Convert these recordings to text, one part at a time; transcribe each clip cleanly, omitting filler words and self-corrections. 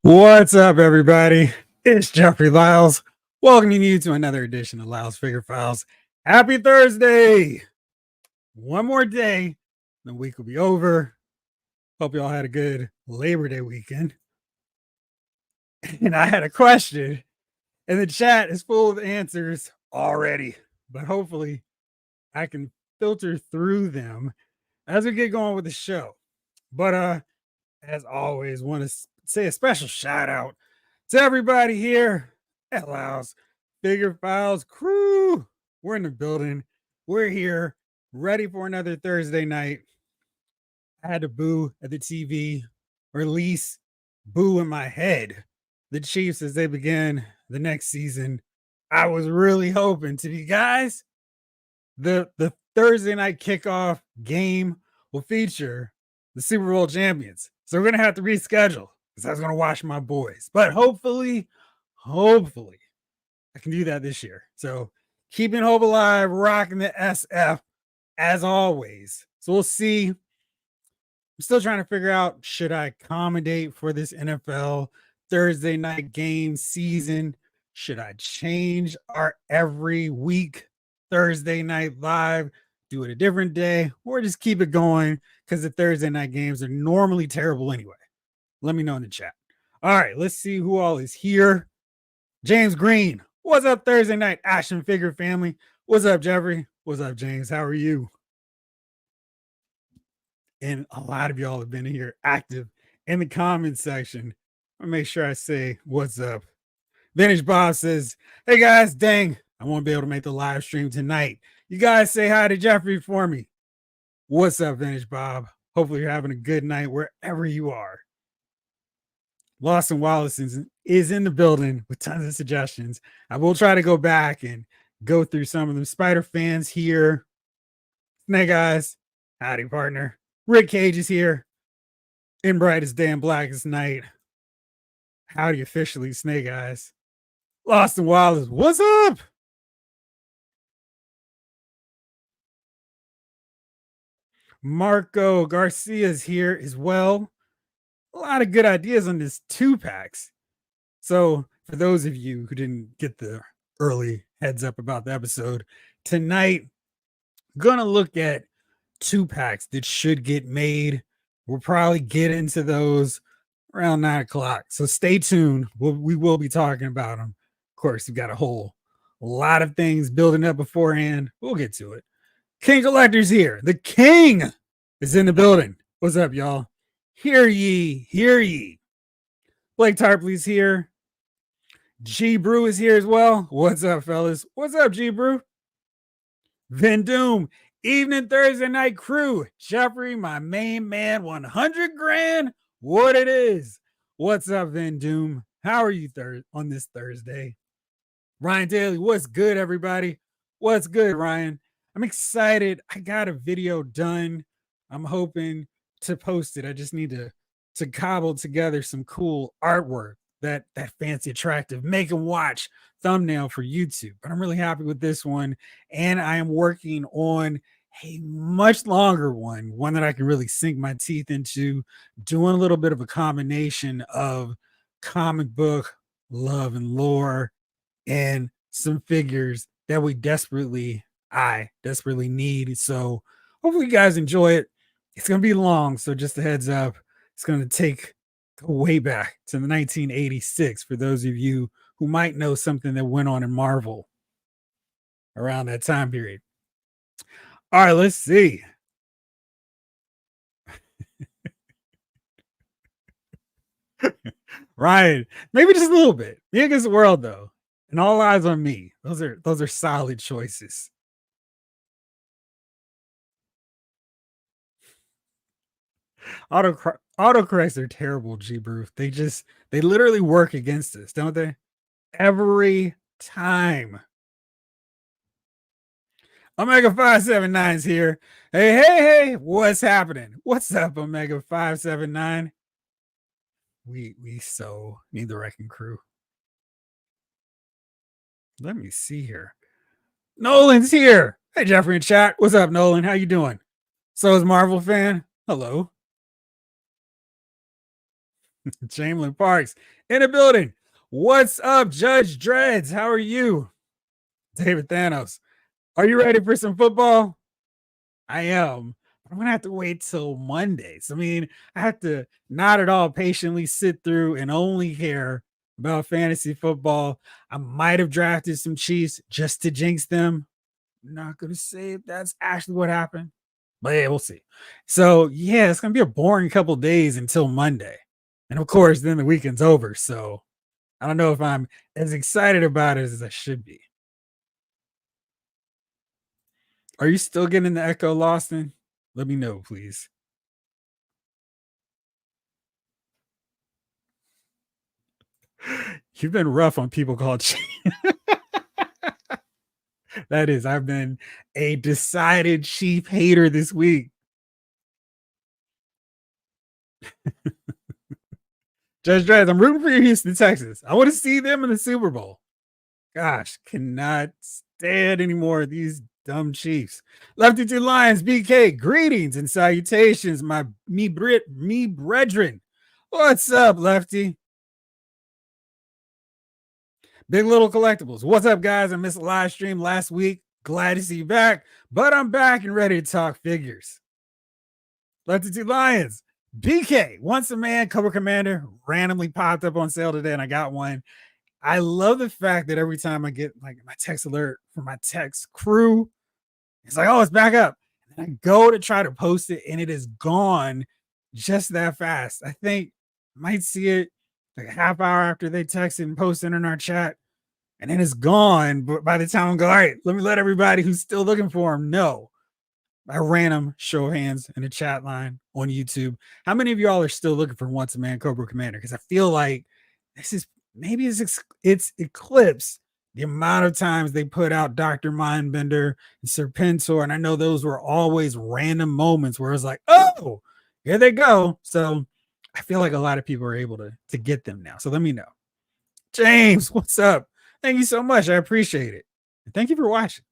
What's up, everybody? It's Jeffrey Lyles, welcoming you to another edition of Lyles Figure Files. Happy Thursday! One more day, the week will be over. Hope you all had a good Labor Day weekend. And I had a question, and the chat is full of answers already, but hopefully I can filter through them as we get going with the show. But as always, want to say a special shout out to everybody here at Lyles Figure Files crew. We're in the building. We're here, ready for another Thursday night. I had to boo at the TV, or at least boo in my head, the Chiefs as they begin the next season. I was really hoping to be, guys, the Thursday night kickoff game will feature the Super Bowl champions. So we're going to have to reschedule because I was going to watch my boys. But hopefully, I can do that this year. So keeping hope alive, rocking the SF as always. So we'll see. I'm still trying to figure out, should I accommodate for this NFL Thursday night game season? Should I change our every week Thursday night live, do it a different day, or just keep it going because the Thursday night games are normally terrible anyway? Let me know in the chat. All right, let's see who all is here. James Green, what's up, Thursday night action figure family? What's up, Jeffrey? What's up, James? How are you? And a lot of y'all have been here active in the comment section. I'll make sure I say what's up. Vintage Bob says, hey guys, dang, I won't be able to make the live stream tonight. You guys say hi to Jeffrey for me. What's up, Vintage Bob? Hopefully you're having a good night wherever you are. Lawson Wallace is in the building with tons of suggestions. I will try to go back and go through some of them. Spider fans here. Snake Eyes, howdy partner. Rick Cage is here. In brightest day and blackest night. Howdy officially, Snake Eyes. Lawson Wallace, what's up? Marco Garcia's here as well. A lot of good ideas on this 2-packs. So for those of you who didn't get the early heads up about the episode, tonight, gonna look at 2-packs that should get made. We'll probably get into those around 9 o'clock. So stay tuned. We will be talking about them. Of course, we've got a lot of things building up beforehand. We'll get to it. King Collector's here. The King is in the building. What's up, y'all? Hear ye, hear ye. Blake Tarpley's here. G Brew is here as well. What's up, fellas? What's up, G Brew? Vin Doom, evening Thursday night crew. Jeffrey, my main man, 100 grand. What it is. What's up, Vin Doom? How are you on this Thursday? Ryan Daly, what's good, everybody? What's good, Ryan? I'm excited. I got a video done. I'm hoping to post it. I just need to cobble together some cool artwork, that fancy, attractive, make and watch thumbnail for YouTube. But I'm really happy with this one. And I am working on a much longer one that I can really sink my teeth into, doing a little bit of a combination of comic book love and lore and some figures that I desperately need. So hopefully you guys enjoy it. It's going to be long, so just a heads up. It's going to take way back to the 1986 for those of you who might know something that went on in Marvel around that time period. All right, let's see. Ryan, maybe just a little bit. Me against the world, though. And all eyes on me. Those are solid choices. Autocorrects are terrible, G Brew. They literally work against us, don't they? Every time. Omega 579's here. Hey, what's happening? What's up, Omega 579? We so need the wrecking crew. Let me see here. Nolan's here. Hey, Jeffrey in chat. What's up, Nolan? How you doing? So is Marvel fan. Hello. Chamberlain Parks in the building. What's up, Judge Dreads? How are you? David Thanos. Are you ready for some football? I am. I'm gonna have to wait till Mondays. I mean, I have to not at all patiently sit through and only care about fantasy football. I might have drafted some Chiefs just to jinx them. I'm not gonna say if that's actually what happened, but yeah, we'll see. So yeah, it's gonna be a boring couple days until Monday, and of course, then the weekend's over. So I don't know if I'm as excited about it as I should be. Are you still getting the echo, Lawson? Let me know, please. You've been rough on people called that is, I've been a decided Chief hater this week. Judge Dredd, I'm rooting for your Houston, Texas. I want to see them in the Super Bowl. Gosh, cannot stand anymore these dumb Chiefs. Lefty to Lions, BK, greetings and salutations, me brethren. What's up, Lefty? Big Little Collectibles. What's up, guys? I missed a live stream last week. Glad to see you back, but I'm back and ready to talk figures. Lefty to Lions. BK, Once a Man, Cobra Commander, randomly popped up on sale today, and I got one. I love the fact that every time I get like my text alert from my text crew, it's like, oh, it's back up. And I go to try to post it, and it is gone just that fast. I think I might see it like a half hour after they texted and posted in our chat, and then it's gone. But by the time I go, all right, let me let everybody who's still looking for them know. I random show of hands in the chat line on YouTube. How many of y'all are still looking for Once a Man Cobra Commander? Because I feel like this is maybe it's eclipsed the amount of times they put out Dr. Mindbender and Serpentor. And I know those were always random moments where it's like, oh, here they go. So I feel like a lot of people are able to get them now. So let me know. James, what's up? Thank you so much. I appreciate it. And thank you for watching.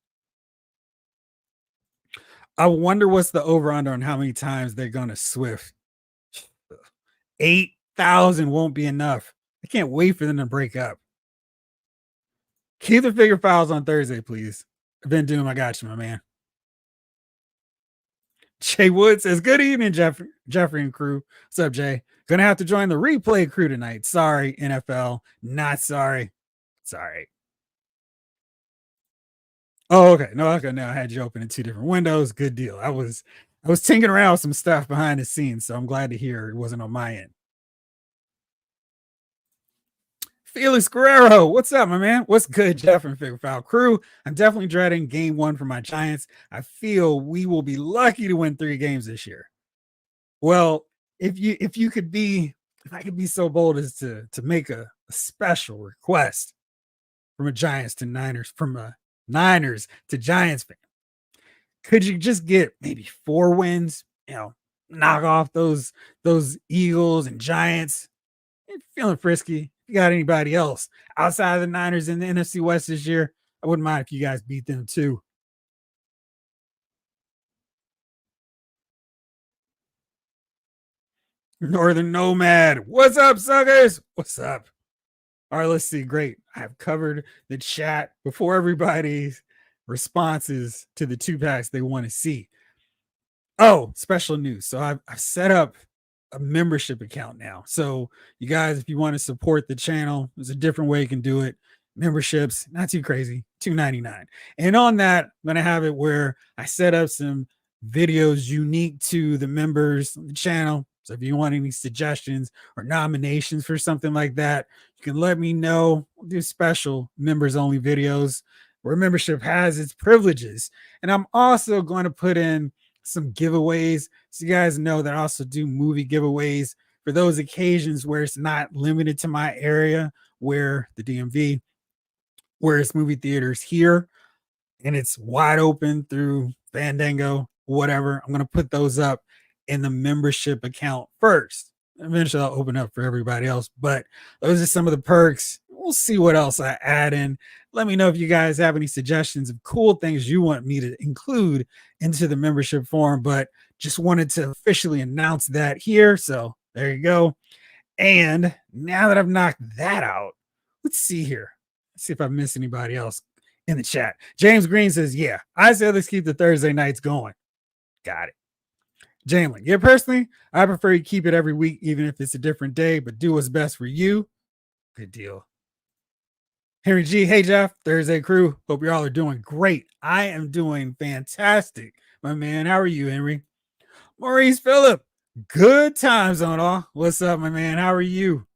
I wonder what's the over under on how many times they're going to Swift. 8,000 won't be enough. I can't wait for them to break up. Keep the figure files on Thursday, please. I've been doing. I got you, my man. Jay Wood says, good evening, Jeffrey and crew. What's up, Jay? Gonna have to join the replay crew tonight. Sorry, NFL. Not sorry. Sorry. Oh, okay. No, okay. Now I had you open in two different windows. Good deal. I was tinkering around with some stuff behind the scenes, so I'm glad to hear it wasn't on my end. Felix Guerrero, what's up, my man? What's good, Jeff and Figure File crew? I'm definitely dreading game one for my Giants. I feel we will be lucky to win 3 games this year. Well, if I could be so bold as to make a special request from a Giants to Niners, from a Niners to Giants fan, could you just get maybe 4 wins? Knock off those Eagles and Giants. If you're feeling frisky, if you got anybody else outside of the Niners in the NFC West this year, I wouldn't mind if you guys beat them too. Northern Nomad, what's up, suckers? What's up? All right, let's see. Great. I've covered the chat before everybody's responses to the 2-packs they want to see. Oh, special news. So I've set up a membership account now. So you guys, if you want to support the channel, there's a different way you can do it. Memberships, not too crazy, $2.99. And on that, I'm going to have it where I set up some videos unique to the members of the channel. So if you want any suggestions or nominations for something like that, you can let me know. We'll do special members only videos where membership has its privileges. And I'm also going to put in some giveaways. So you guys know that I also do movie giveaways for those occasions where it's not limited to my area, where the DMV, where it's movie theaters here, and it's wide open through Fandango, whatever. I'm going to put those up in the membership account first. Eventually I'll open up for everybody else, but those are some of the perks. We'll see what else I add in. Let me know if you guys have any suggestions of cool things you want me to include into the membership form, but just wanted to officially announce that here. So there you go. And now that I've knocked that out, let's see here. Let's see if I missed anybody else in the chat. James Green says, yeah, I say let's keep the Thursday nights going. Got it. Jalen, yeah, personally, I prefer you keep it every week, even if it's a different day, but do what's best for you. Good deal. Henry G, hey Jeff, Thursday crew. Hope you all are doing great. I am doing fantastic, my man. How are you, Henry? Maurice Phillip, good times on all. What's up, my man? How are you?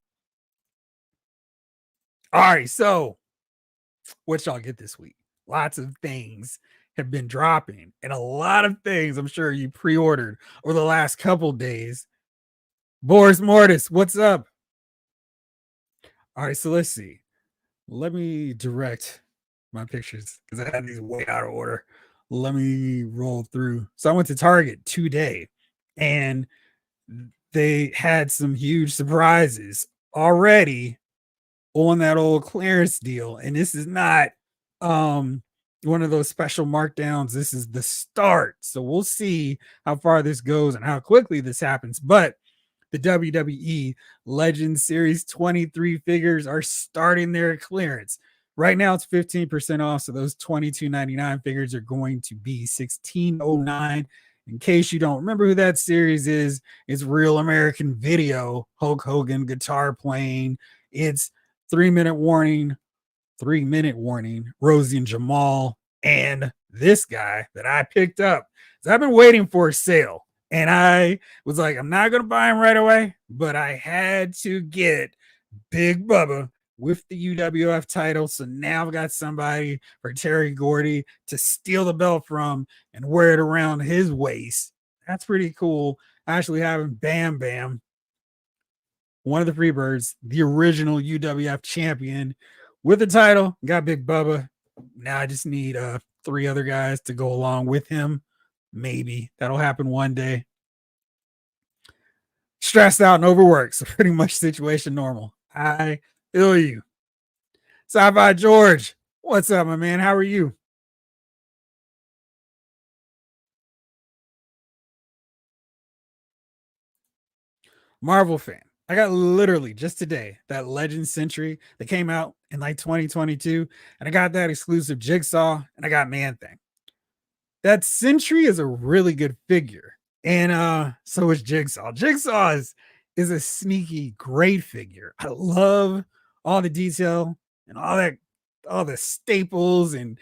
All right, so what y'all get this week? Lots of things have been dropping, and a lot of things I'm sure you pre-ordered over the last couple days. Boris Mortis, what's up? All right, so let's see. Let me direct my pictures because I had these way out of order. Let me roll through. So I went to Target today and they had some huge surprises already on that old clearance deal. And this is not one of those special markdowns. This is the start. So we'll see how far this goes and how quickly this happens. But the WWE Legends Series 23 figures are starting their clearance. Right now it's 15% off. So those $22.99 figures are going to be $16.09. In case you don't remember who that series is, it's Real American Video, Hulk Hogan guitar playing. It's 3-minute warning, Rosie and Jamal, and this guy that I picked up. So I've been waiting for a sale. And I was like, I'm not going to buy him right away, but I had to get Big Bubba with the UWF title. So now I've got somebody for Terry Gordy to steal the belt from and wear it around his waist. That's pretty cool. Actually having Bam Bam, one of the Freebirds, the original UWF champion with the title. Got Big Bubba. Now I just need 3 other guys to go along with him. Maybe that'll happen one day. Stressed out and overworked, so pretty much situation normal. I feel you. Sci-Fi George, what's up, my man? How are you? Marvel fan. I got literally just today that Legend Century that came out in like 2022, and I got that exclusive Jigsaw, and I got Man Thing. That Sentry is a really good figure. And so is Jigsaw. Jigsaw is a sneaky, great figure. I love all the detail and all the staples and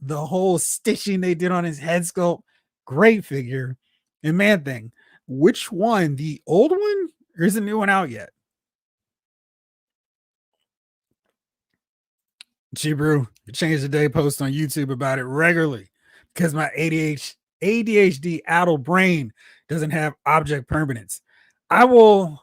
the whole stitching they did on his head sculpt. Great figure. And Man Thing, which one? The old one? Or is a new one out yet? Chibru, change the day post on YouTube about it regularly because my ADHD addled brain doesn't have object permanence. I'm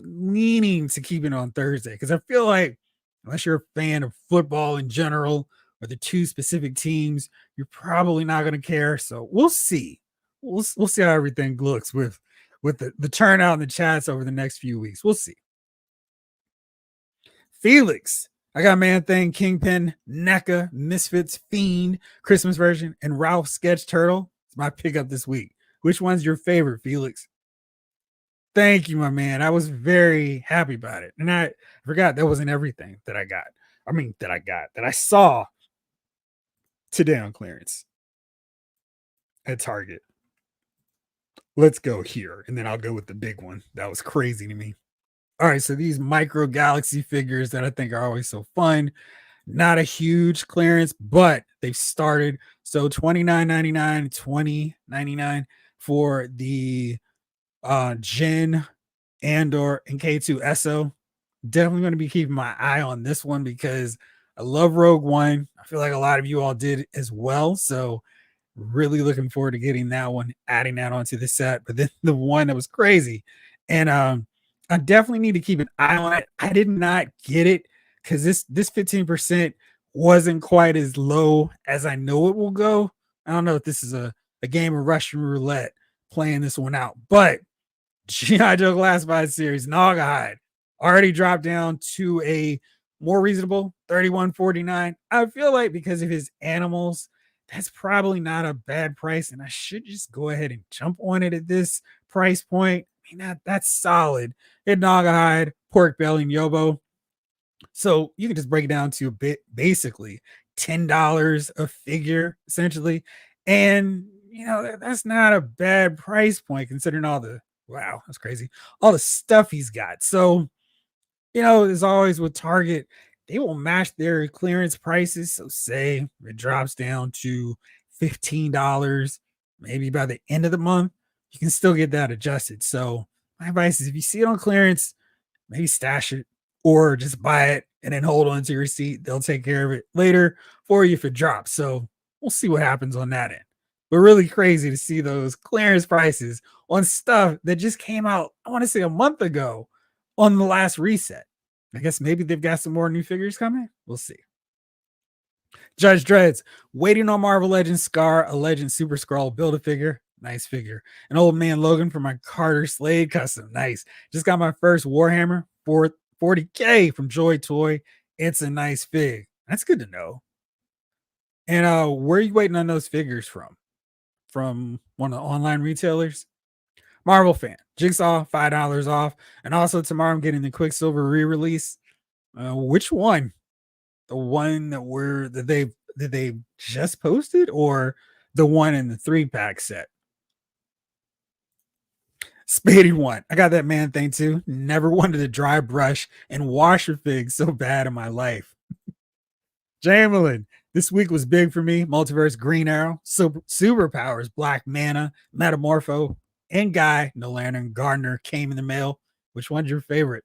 leaning to keep it on Thursday because I feel like unless you're a fan of football in general or the 2 specific teams, you're probably not going to care. So we'll see. We'll see how everything looks with the turnout in the chats over the next few weeks. We'll see. Felix, I got Man Thing, Kingpin, NECA, Misfits, Fiend, Christmas version, and Ralph Sketch Turtle. It's my pickup this week. Which one's your favorite, Felix? Thank you, my man. I was very happy about it. And I forgot that wasn't everything that I got. That I saw today on clearance at Target. Let's go here. And then I'll go with the big one. That was crazy to me. All right, so these micro galaxy figures that I think are always so fun, not a huge clearance, but they've started. So $29.99, $20.99 for the Jin, Andor, and K2 SO. Definitely going to be keeping my eye on this one because I love Rogue One. I feel like a lot of you all did as well. So really looking forward to getting that one, adding that onto the set. But then the one that was crazy, and I definitely need to keep an eye on it. I did not get it because this 15% wasn't quite as low as I know it will go. I don't know if this is a game of Russian roulette playing this one out, but G.I. Joe Classified Series Naugahyde already dropped down to a more reasonable $31.49. I feel like because of his animals, that's probably not a bad price, and I should just go ahead and jump on it at this price point. mean, that's solid. Hit hide, pork belly, and yobo. So you can just break it down to a bit basically $10 a figure, essentially. And that's not a bad price point considering all the wow, that's crazy. All the stuff he's got. So, as always with Target, they will match their clearance prices. So say it drops down to $15, maybe by the end of the month, you can still get that adjusted. So my advice is if you see it on clearance, maybe stash it or just buy it and then hold on to your receipt. They'll take care of it later for you if it drops. So we'll see what happens on that end. But really crazy to see those clearance prices on stuff that just came out, I want to say a month ago on the last reset. I guess maybe they've got some more new figures coming. We'll see. Judge Dredd's waiting on Marvel Legends Scar, a Legend Super Scroll build a figure. Nice figure. An old man Logan for my Carter Slade custom. Nice. Just got my first Warhammer for 40K from Joy Toy. It's a nice fig. That's good to know. And where are you waiting on those figures from? From one of the online retailers? Marvel fan. Jigsaw, $5 off. And also tomorrow I'm getting the Quicksilver re-release. Which one? The one that they just posted, or the one in the 3-pack set? Spady one. I got that man thing too. Never wanted to dry brush and wash a fig so bad in my life. Jamelin, this week was big for me. Multiverse, Green Arrow, Superpowers, Black Mana, Metamorpho, and Guy, No Lantern, Gardner came in the mail. Which one's your favorite?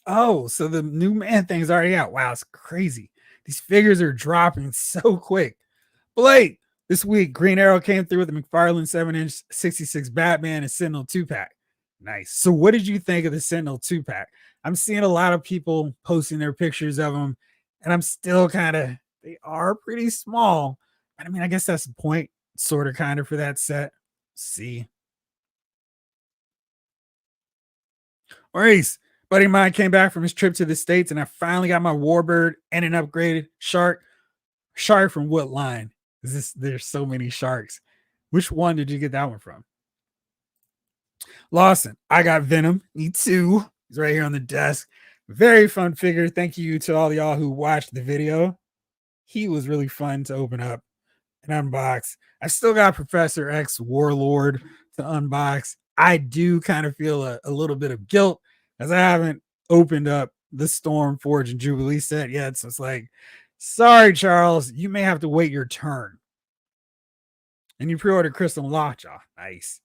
Oh, so the new man thing's already out. Wow, it's crazy. These figures are dropping so quick. Blake, this week, Green Arrow came through with the McFarlane 7-inch 66 Batman and Sentinel 2-pack. Nice. So what did you think of the Sentinel 2-pack? I'm seeing a lot of people posting their pictures of them, and I'm still they are pretty small. But I mean, I guess that's the point, sort of, kind of, for that set. See. Maurice, buddy of mine came back from his trip to the States, and I finally got my Warbird and an upgraded shark. Shark from what line? There's so many sharks. Which one did you get that one from? Lawson, I got Venom. Me too. He's right here on the desk. Very fun figure. Thank you to all y'all who watched the video. He was really fun to open up and unbox. I still got Professor X Warlord to unbox. I do kind of feel a little bit of guilt as I haven't opened up the Storm Forge and Jubilee set yet. So it's like, sorry, Charles, you may have to wait your turn. And you pre-ordered Crystal Lockjaw. Nice.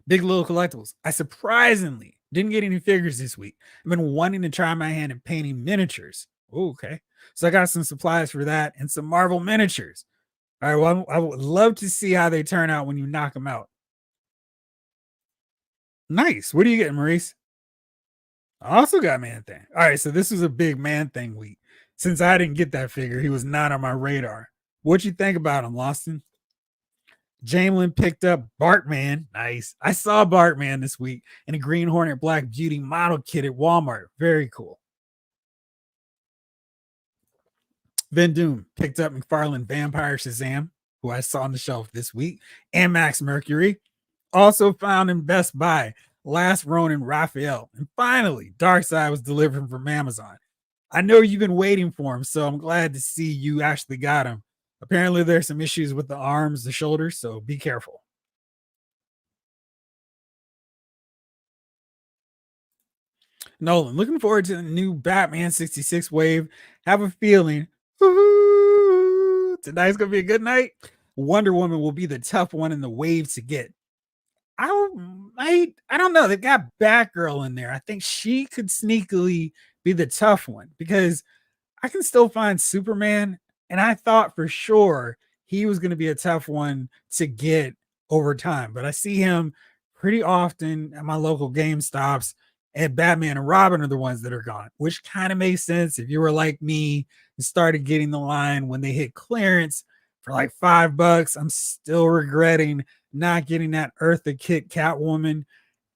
Big Little Collectibles. I surprisingly didn't get any figures this week. I've been wanting to try my hand at painting miniatures. Ooh, okay. So I got some supplies for that and some Marvel miniatures. All right. Well, I would love to see how they turn out when you knock them out. Nice. What are you getting, Maurice? I also got Man Thing. All right. So this was a big Man Thing week. Since I didn't get that figure, he was not on my radar. What'd you think about him, Lawson? Jamelin picked up Bartman. Nice. I saw Bartman this week in a Green Hornet Black Beauty model kit at Walmart. Very cool. Van Doom picked up McFarlane Vampire Shazam, who I saw on the shelf this week, and Max Mercury. Also found in Best Buy, Last Ronin Raphael. And finally, Darkseid was delivered from Amazon. I know you've been waiting for him, so I'm glad to see you actually got him. Apparently, there's some issues with the arms, the shoulders, so be careful. Nolan, looking forward to the new Batman 66 wave. Have a feeling tonight's gonna be a good night. Wonder Woman will be the tough one in the wave to get. I don't know. They've got Batgirl in there. I think she could sneakily be the tough one because I can still find Superman, and I thought for sure he was going to be a tough one to get over time. But I see him pretty often at my local Game Stops, and Batman and Robin are the ones that are gone, which kind of makes sense if you were like me and started getting the line when they hit clearance for like $5. I'm still regretting not getting that Eartha Kitt Catwoman.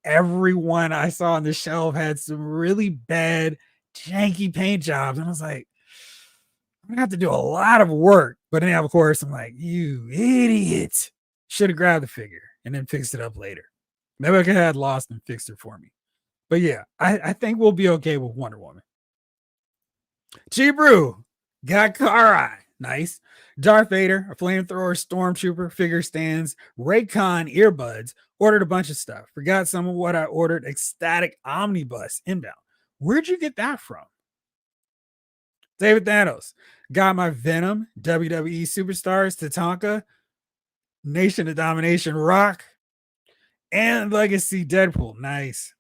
Everyone I saw on the shelf had some really bad, janky paint jobs, and I was like, I'm gonna have to do a lot of work. But then, of course, I'm like, you idiot. Should have grabbed the figure and then fixed it up later. Maybe I could have lost and fixed it for me. But yeah, I think we'll be okay with Wonder Woman. G Brew got Kara. Nice. Darth Vader, a flamethrower, stormtrooper, figure stands, Raycon earbuds. Ordered a bunch of stuff. Forgot some of what I ordered. Ecstatic omnibus inbound. Where'd you get that from? David Thanos. Got my Venom, WWE Superstars, Tatanka, Nation of Domination Rock, and Legacy Deadpool. Nice.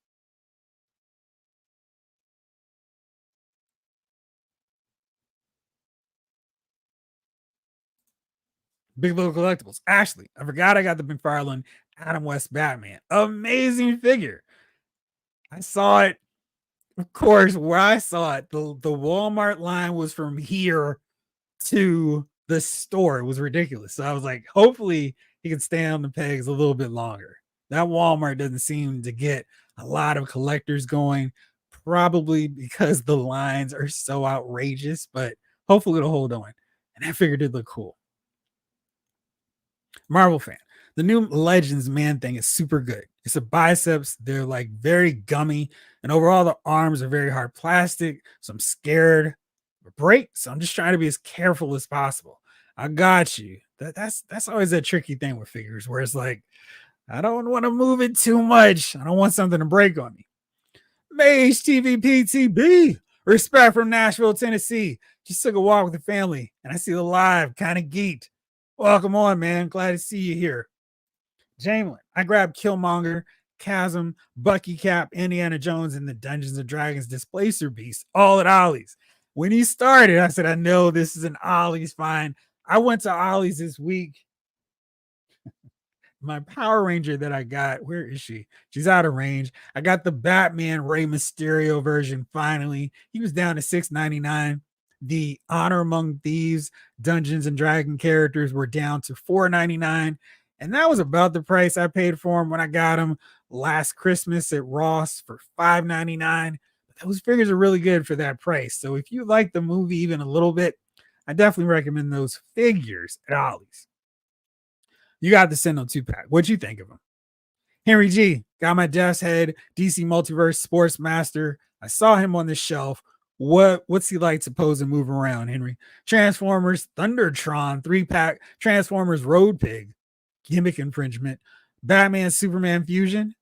Big Little Collectibles. Ashley, I forgot I got the McFarlane Adam West Batman. Amazing figure. I saw it, of course, where I saw it. The Walmart line was from here to the store. It was ridiculous. So I was like, hopefully he can stay on the pegs a little bit longer. That Walmart doesn't seem to get a lot of collectors going, probably because the lines are so outrageous, but hopefully it'll hold on. And that figure did look cool. Marvel fan. The new Legends Man thing is super good. It's a biceps. They're like very gummy. And overall, the arms are very hard plastic. So I'm scared of a break. So I'm just trying to be as careful as possible. I got you. That's always a tricky thing with figures where it's like, I don't want to move it too much. I don't want something to break on me. Mage TVPTB. Respect from Nashville, Tennessee. Just took a walk with the family and I see the live, kind of geeked. Welcome on, man. Glad to see you here. Jamelin, I grabbed Killmonger, Chasm, Bucky Cap, Indiana Jones, and the Dungeons and Dragons Displacer Beast, all at Ollie's. When he started, I said, I know this is an Ollie's find. I went to Ollie's this week. My Power Ranger that I got, where is she? She's out of range. I got the Batman Rey Mysterio version finally. He was down to $6.99. The Honor Among Thieves Dungeons and Dragon characters were down to $4.99. And that was about the price I paid for them when I got them last Christmas at Ross for $5.99. But those figures are really good for that price. So if you like the movie even a little bit, I definitely recommend those figures at Ollie's. You got the Sentinel 2-pack. What'd you think of them? Henry G. Got my Death's Head DC Multiverse Sports Master. I saw him on the shelf. What's he like to pose and move around, Henry? Transformers Thundertron 3-pack. Transformers Road Pig. Gimmick infringement. Batman Superman Fusion.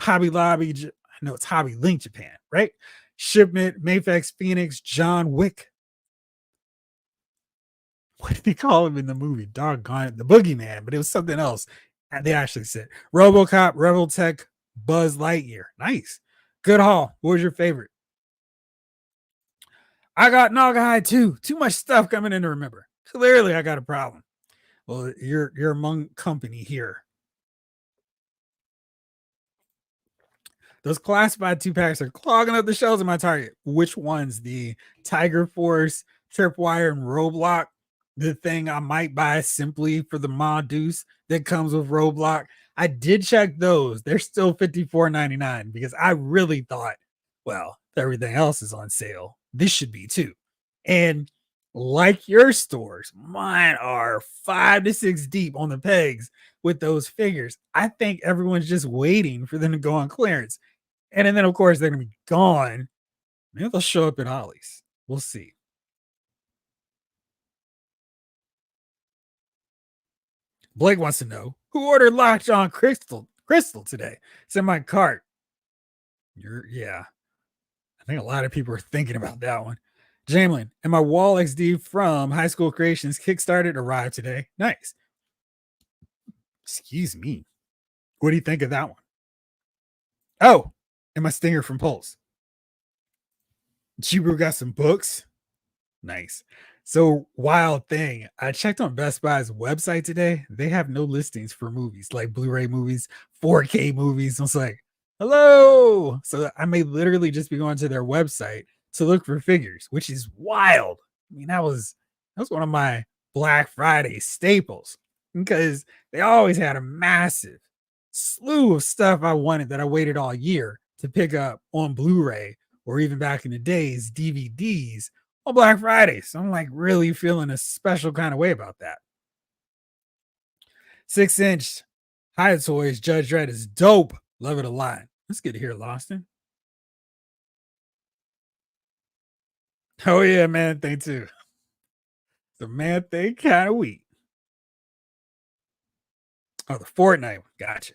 Hobby Lobby. I know it's Hobby Link Japan, right? Shipment Mayfex Phoenix John Wick. What did they call him in the movie? Doggone it. The Boogeyman, but it was something else. And they actually said RoboCop, Rebel Tech, Buzz Lightyear. Nice. Good haul. What was your favorite? I got Naugahyde too. Too much stuff coming in to remember. Clearly, I got a problem. Well, you're among company here. Those classified 2-packs are clogging up the shelves in my Target. Which ones? The Tiger Force, Tripwire, and Roblox. The thing I might buy simply for the Modus that comes with Roblox. I did check those. They're still $54.99 because I really thought, well, everything else is on sale. This should be too. And like your stores, mine are 5 to 6 deep on the pegs with those figures. I think everyone's just waiting for them to go on clearance. And then, of course, they're going to be gone. Maybe they'll show up at Ollie's. We'll see. Blake wants to know who ordered Lockjaw Crystal today. It's in my cart. Yeah. I think a lot of people are thinking about that one. Jamelin, and my Wall XD from High School Creations Kickstarted arrived today. Nice. Excuse me. What do you think of that one? Oh, and my Stinger from Pulse. Chibu got some books. Nice. So, wild thing. I checked on Best Buy's website today. They have no listings for movies like Blu-ray movies, 4K movies. I was like, hello. So I may literally just be going to their website to look for figures, which is wild. I mean, that was one of my Black Friday staples because they always had a massive slew of stuff I wanted that I waited all year to pick up on Blu-ray or even back in the days, DVDs on Black Friday. So I'm like really feeling a special kind of way about that. 6-inch High Toys Judge Dredd is dope. Love it a lot. That's good to hear, Lawson. Oh yeah, man thing too. The man thing kind of weak. Oh, the Fortnite one. Gotcha.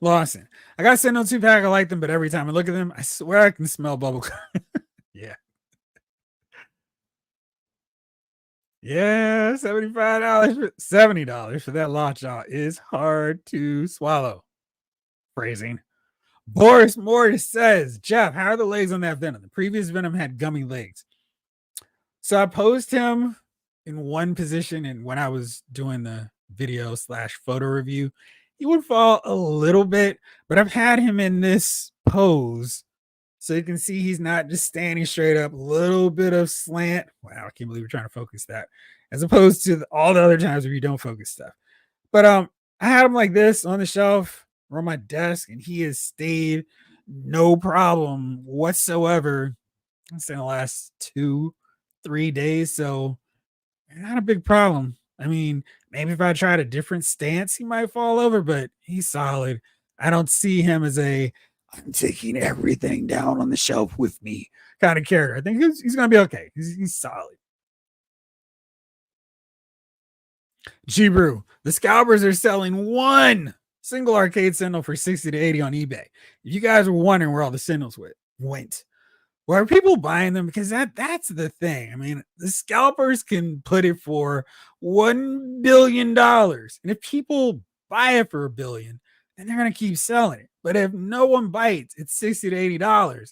Lawson. I got Sentinel 2-pack. I like them, but every time I look at them, I swear I can smell bubblegum. Yeah. Yeah, $75 $70 for that lockjaw is hard to swallow. Phrasing. Boris Morris says, Jeff, how are the legs on that Venom? The previous Venom had gummy legs. So I posed him in one position, and when I was doing the video slash photo review, he would fall a little bit, but I've had him in this pose. So you can see he's not just standing straight up, a little bit of slant. Wow, I can't believe we're trying to focus that, as opposed to all the other times where you don't focus stuff. But I had him like this on the shelf or on my desk, and he has stayed no problem whatsoever. It's in the last 2-3 days, so not a big problem. I mean, maybe if I tried a different stance, he might fall over, but he's solid. I don't see him as a I'm taking everything down on the shelf with me kind of character. I think he's going to be okay. He's solid. G-Brew, the Scalpers are selling one single arcade Sentinel for 60 to 80 on eBay. If you guys were wondering where all the Sentinels went, why are people buying them? Because that's the thing. I mean, the Scalpers can put it for $1 billion. And if people buy it for $1 billion, then they're going to keep selling it. But if no one bites, it's $60 to $80. They're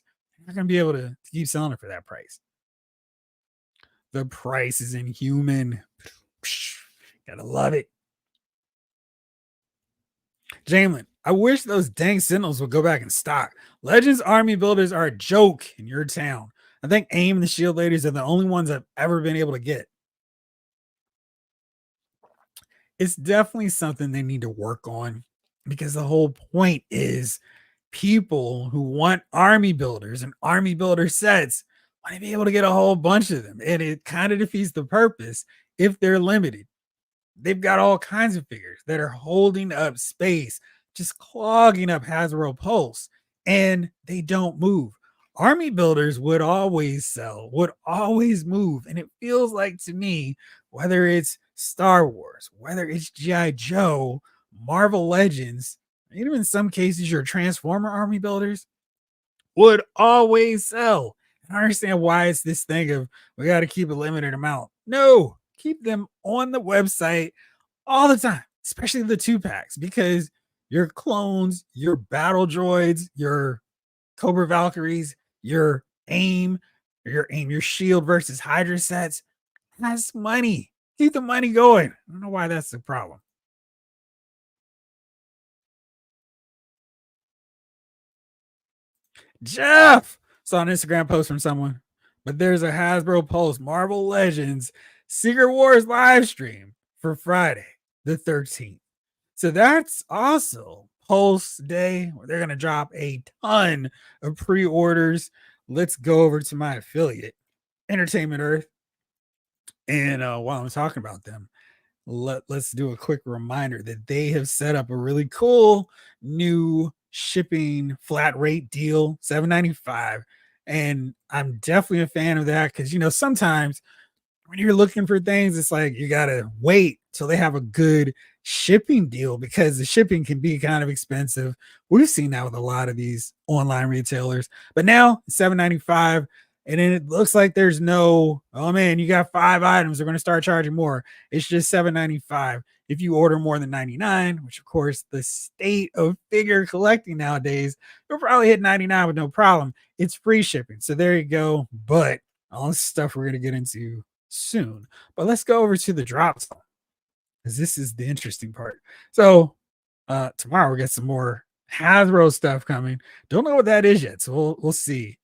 not going to be able to keep selling it for that price. The price is inhuman. Gotta love it. Jamelin, I wish those dang Sentinels would go back in stock. Legends Army Builders are a joke in your town. I think AIM and the Shield Ladies are the only ones I've ever been able to get. It's definitely something they need to work on, because the whole point is people who want army builders and army builder sets want to be able to get a whole bunch of them. And it kind of defeats the purpose if they're limited. They've got all kinds of figures that are holding up space, just clogging up Hasbro Pulse, and they don't move. Army builders would always sell, would always move. And it feels like to me, whether it's Star Wars, whether it's G.I. Joe, Marvel Legends, even in some cases, your Transformer army builders would always sell. And I understand why it's this thing of we got to keep a limited amount. No, keep them on the website all the time, especially the 2-packs, because your clones, your battle droids, your Cobra Valkyries, your your Shield versus Hydra sets has money. Keep the money going. I don't know why that's the problem. Jeff saw an Instagram post from someone, but there's a Hasbro Pulse Marvel Legends Secret Wars live stream for Friday, the 13th. So that's also Pulse Day, where they're going to drop a ton of pre orders. Let's go over to my affiliate, Entertainment Earth. And while I'm talking about them, let's do a quick reminder that they have set up a really cool new shipping flat rate deal, $7.95. And I'm definitely a fan of that, because sometimes when you're looking for things, it's like you gotta wait till they have a good shipping deal, because the shipping can be kind of expensive. We've seen that with a lot of these online retailers, but now it's $7.95. And then it looks like there's no, oh man, you got 5 items, they're going to start charging more. It's just $7.95 if you order more than 99, which of course the state of figure collecting nowadays, you'll probably hit 99 with no problem. It's free shipping. So there you go. But all this stuff we're going to get into soon. But let's go over to the drop zone, because this is the interesting part. So tomorrow we get some more Hasbro stuff coming. Don't know what that is yet. So we'll see.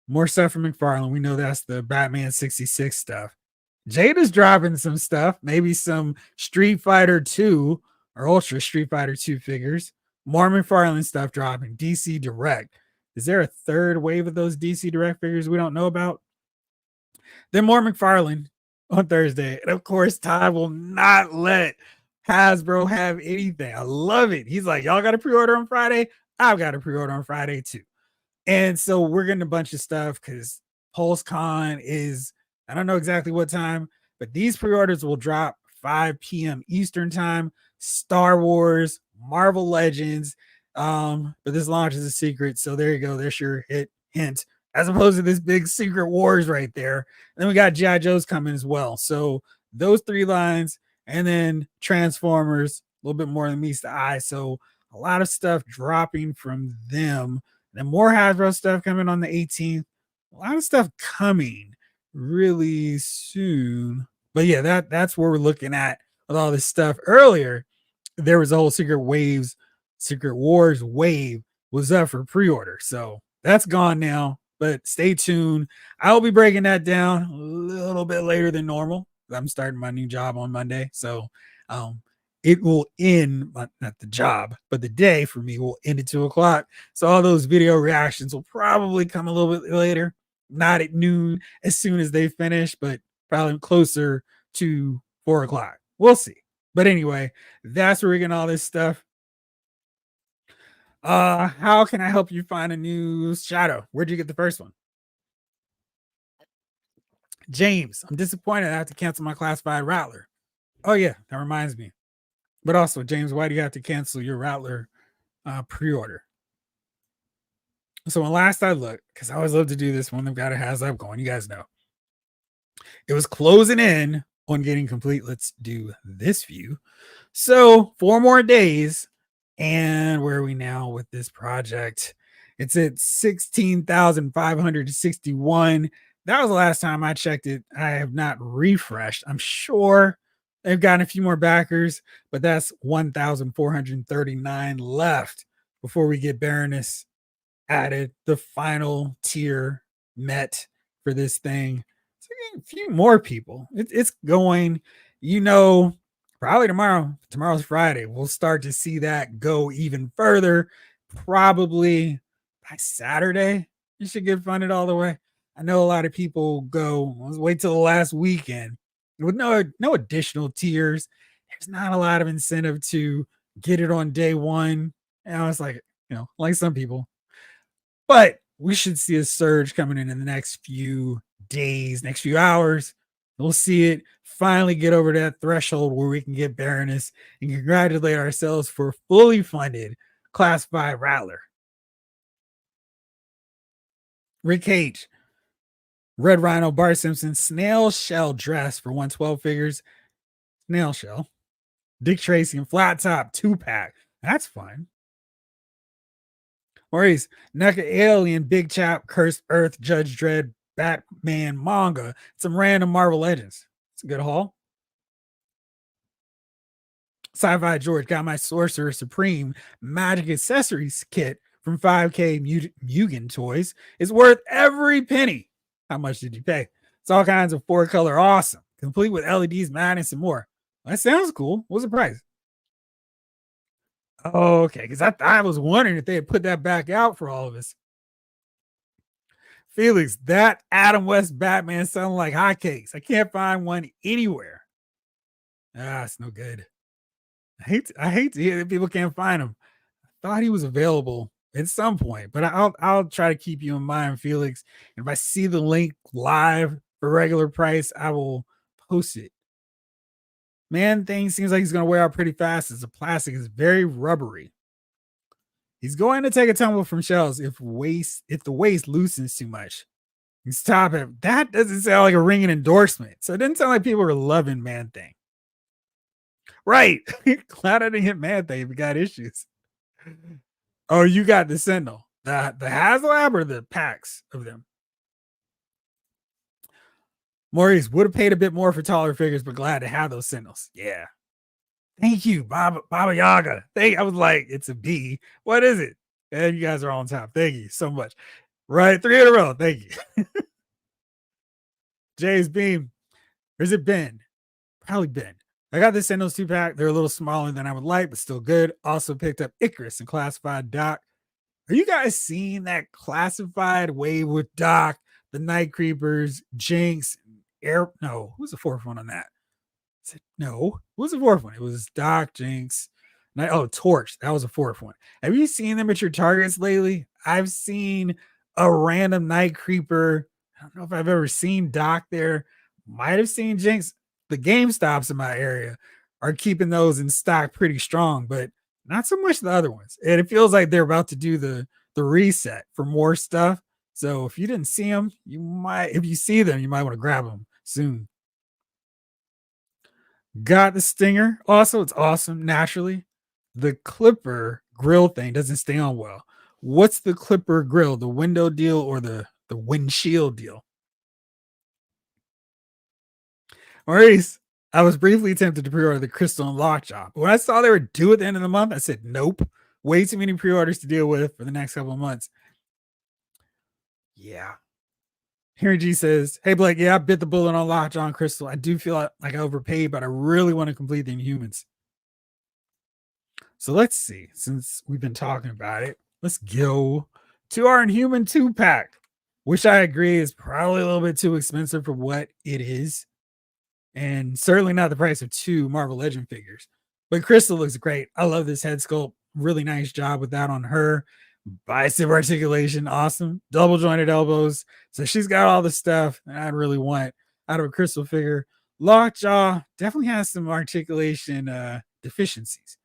More stuff from McFarlane. We know that's the Batman 66 stuff. Jada's dropping some stuff, maybe some Street Fighter 2 or Ultra Street Fighter 2 figures. More McFarlane stuff dropping. DC Direct. Is there a third wave of those DC Direct figures we don't know about? Then more McFarlane on Thursday. And of course, Todd will not let Hasbro have anything. I love it. He's like, y'all got to pre-order on Friday. I've got to pre-order on Friday too. And so we're getting a bunch of stuff because PulseCon is, I don't know exactly what time, but these pre-orders will drop 5 p.m. Eastern time. Star Wars, Marvel Legends. But this launch is a secret. So there you go. There's your hint, as opposed to this big Secret Wars right there. And then we got G.I. Joe's coming as well. So those 3 lines, and then Transformers, a little bit more than meets the eye. So a lot of stuff dropping from them. Then more Hasbro stuff coming on the 18th. A lot of stuff coming really soon. But yeah, that's where we're looking at with all this stuff. Earlier, there was a whole Secret Wars wave was up for pre-order. So that's gone now. But stay tuned. I'll be breaking that down a little bit later than normal. I'm starting my new job on Monday. So it will end, not the job, but the day for me will end at 2:00. So all those video reactions will probably come a little bit later, not at noon as soon as they finish, but probably closer to 4:00. We'll see. But anyway, that's where we're getting all this stuff. How can I help you find a new shadow? Where'd you get the first one? James, I'm disappointed I have to cancel my classified Rattler. Oh yeah, that reminds me. But also, James, why do you have to cancel your Rattler pre-order? So when last I looked, because I always love to do this when they've got a HasLab going, you guys know. It was closing in on getting complete. Let's do this view. So 4 more days. And where are we now with this project? It's at 16,561. That was the last time I checked it. I have not refreshed. I'm sure they've gotten a few more backers, but that's 1,439 left before we get Baroness added, the final tier met for this thing. So a few more people. It's going, probably tomorrow. Tomorrow's Friday. We'll start to see that go even further. Probably by Saturday, you should get funded all the way. I know a lot of people go, let's wait till the last weekend with no additional tiers. There's not a lot of incentive to get it on day one. And I was like, like some people. But we should see a surge coming in the next few days, next few hours. We'll see it finally get over that threshold where we can get Baroness and congratulate ourselves for fully funded Class 5 Rattler. Rick Cage, Red Rhino, Bart Simpson, Snail Shell dress for 112 figures. Snail Shell. Dick Tracy and Flat Top 2-pack. That's fun. Maurice, NECA Alien, Big Chap, Cursed Earth, Judge Dredd, Batman manga, some random Marvel Legends. It's a good haul. Sci-Fi George got my Sorcerer Supreme Magic Accessories kit from 5K Mugen Toys. It's worth every penny. How much did you pay? It's all kinds of 4-color awesome, complete with LEDs, magnets, and more. That sounds cool. What's the price? Oh, okay, because I was wondering if they had put that back out for all of us. Felix, that Adam West Batman sounded like hotcakes. I can't find one anywhere. It's no good. I hate to hear that people can't find him. I thought he was available at some point, but I'll try to keep you in mind, Felix. And if I see the link live for regular price, I will post it. Man thing seems like he's going to wear out pretty fast as the plastic is very rubbery. He's going to take a tumble from shelves if the waist loosens too much. Stop it. That doesn't sound like a ringing endorsement. So it didn't sound like people were loving Man Thing. Right. Glad I didn't hit Man Thing if you got issues. Oh, you got the Sentinel. The HasLab or the packs of them? Maurice would have paid a bit more for taller figures, but glad to have those Sentinels. Yeah. Thank you, Baba Yaga. I was like, it's a B. What is it? And you guys are all on top. Thank you so much. Right, 3 in a row. Thank you. Jay's Beam. Or is it Ben? Probably Ben. I got this Sentinels 2-pack. They're a little smaller than I would like, but still good. Also picked up Icarus and Classified Doc. Are you guys seeing that Classified wave with Doc? the Night Creepers, Jinx, Air. No, who's the fourth one on that? No, who was the fourth one? It was Doc, Jinx, Torch. That was the fourth one. Have you seen them at your Targets lately? I've seen a random Night Creeper. I don't know if I've ever seen Doc there. Might have seen Jinx. The Game Stops in my area are keeping those in stock pretty strong, but not so much the other ones. And it feels like they're about to do the reset for more stuff. So if you didn't see them, you might. If you see them, you might want to grab them soon. Got the stinger. Also, it's awesome. Naturally, the clipper grill thing doesn't stay on well. What's the clipper grill? The window deal or the windshield deal? Maurice, I was briefly tempted to pre-order the Crystal and Lockjaw, but when I saw they were due at the end of the month, I said nope. Way too many pre-orders to deal with for the next couple of months. Yeah. Henry G says, "Hey Blake, yeah, I bit the bullet on Lockjaw and Crystal. I do feel like I overpaid, but I really want to complete the Inhumans." So let's see. Since we've been talking about it, let's go to our Inhuman 2-pack, which I agree is probably a little bit too expensive for what it is. And certainly not the price of 2 Marvel Legend figures. But Crystal looks great. I love this head sculpt. Really nice job with that on her. Bicep articulation, awesome. Double jointed elbows. So she's got all the stuff that I'd really want out of a Crystal figure. Lockjaw definitely has some articulation deficiencies.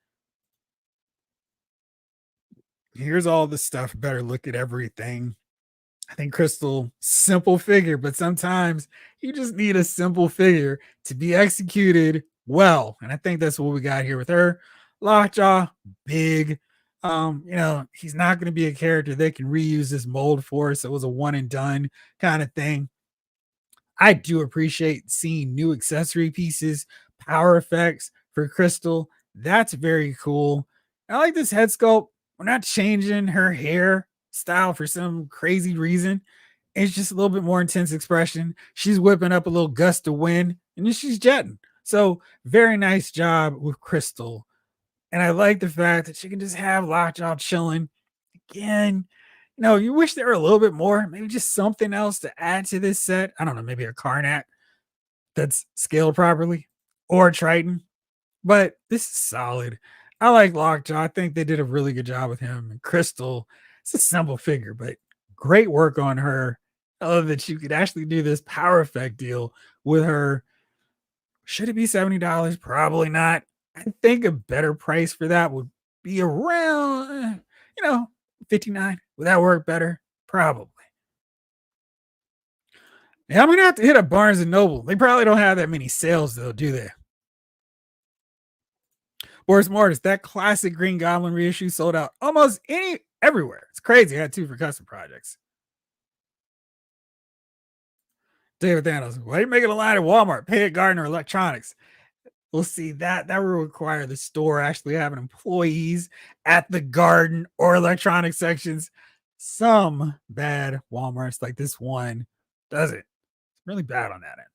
Here's all the stuff. Better look at everything. I think Crystal, simple figure, but sometimes you just need a simple figure to be executed well. And I think that's what we got here with her. Lockjaw, big. He's not going to be a character they can reuse this mold for. So it was a one and done kind of thing. I do appreciate seeing new accessory pieces, power effects for Crystal. That's very cool. I like this head sculpt. We're not changing her hair style for some crazy reason. It's just a little bit more intense expression. She's whipping up a little gust of wind and then she's jetting. So, very nice job with Crystal. And I like the fact that she can just have Lockjaw chilling. Again, you wish there were a little bit more, maybe just something else to add to this set. I don't know, maybe a Karnak that's scaled properly or Triton. But this is solid. I like Lockjaw. I think they did a really good job with him. And Crystal, it's a simple figure, but great work on her. I love that you could actually do this power effect deal with her. Should it be $70? Probably not. I think a better price for that would be around, 59. Would that work better? Probably. Yeah, I'm gonna have to hit up Barnes and Noble. They probably don't have that many sales though, do they? Boris Mortis, that classic Green Goblin reissue sold out almost everywhere. It's crazy. I had 2 for custom projects. David Thanos, why are you making a line at Walmart? Pay at Gardner Electronics. We'll see that will require the store actually having employees at the garden or electronic sections. Some bad Walmarts like this one does it. It's really bad on that end.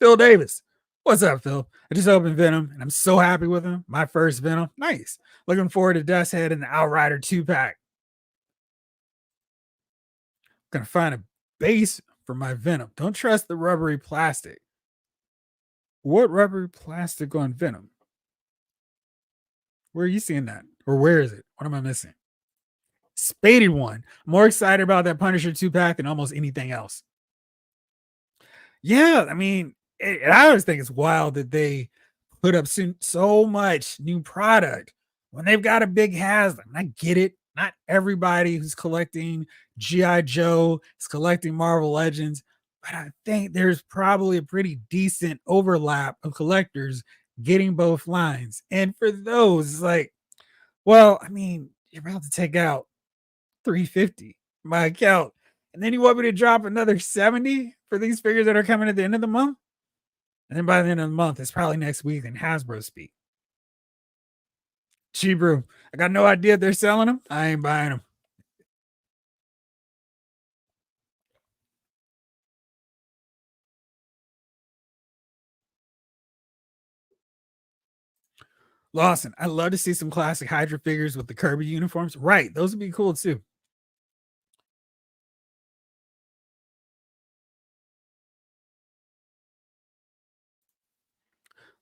Phil Davis. What's up, Phil? I just opened Venom and I'm so happy with him. My first Venom. Nice. Looking forward to Dust Head and the Outrider 2-pack. Gonna find a base for my Venom. Don't trust the rubbery plastic. What rubbery plastic on Venom? Where are you seeing that? Or where is it? What am I missing? Spaded one. I'm more excited about that Punisher 2-pack than almost anything else. Yeah, I mean, I always think it's wild that they put up so much new product when they've got a big Hasbro. I get it. Not everybody who's collecting G.I. Joe is collecting Marvel Legends, but I think there's probably a pretty decent overlap of collectors getting both lines. And for those, it's like, well, I mean, you're about to take out $350 my account. And then you want me to drop another 70 for these figures that are coming at the end of the month? And then by the end of the month, it's probably next week in Hasbro speak. Cheebrew, I got no idea if they're selling them. I ain't buying them. Lawson, I'd love to see some classic Hydra figures with the Kirby uniforms. Right, those would be cool too.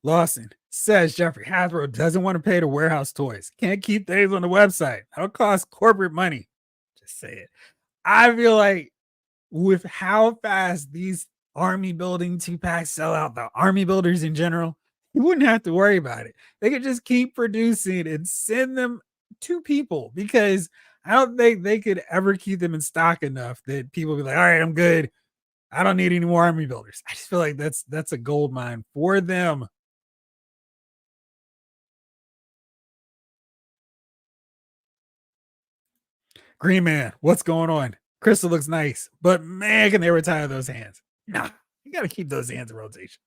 Lawson says Jeffrey Hasbro doesn't want to pay to warehouse toys. Can't keep things on the website. That'll cost corporate money. Just say it. I feel like with how fast these army building 2-packs sell out, the army builders in general, you wouldn't have to worry about it. They could just keep producing and send them to people because I don't think they could ever keep them in stock enough that people be like, all right, I'm good. I don't need any more army builders. I just feel like that's a gold mine for them. Green Man, what's going on? Crystal looks nice, but man, can they retire those hands? Nah, you got to keep those hands in rotation.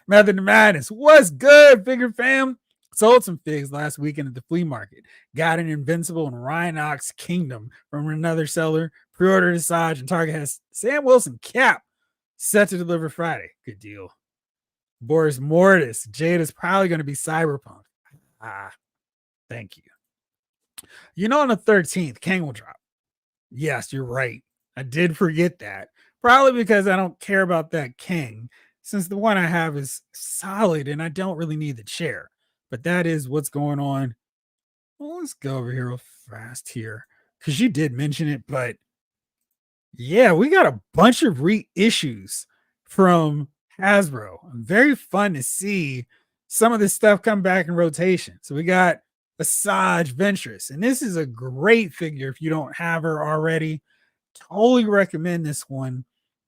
Method to Madness, what's good, figure fam? Sold some figs last weekend at the flea market. Got an Invincible and Rhinox Kingdom from another seller. Pre-ordered Asajj, and Target has Sam Wilson cap set to deliver Friday. Good deal. Boris Mortis, Jade is probably going to be Cyberpunk. Ah, thank you. You know, on the 13th, Kang will drop. Yes, you're right. I did forget that. Probably because I don't care about that Kang, since the one I have is solid and I don't really need the chair. But that is what's going on. Well, let's go over here real fast here because you did mention it. But yeah, we got a bunch of reissues from Hasbro. Very fun to see some of this stuff come back in rotation. So we got Asajj Ventress, and this is a great figure if you don't have her already. Totally recommend this one.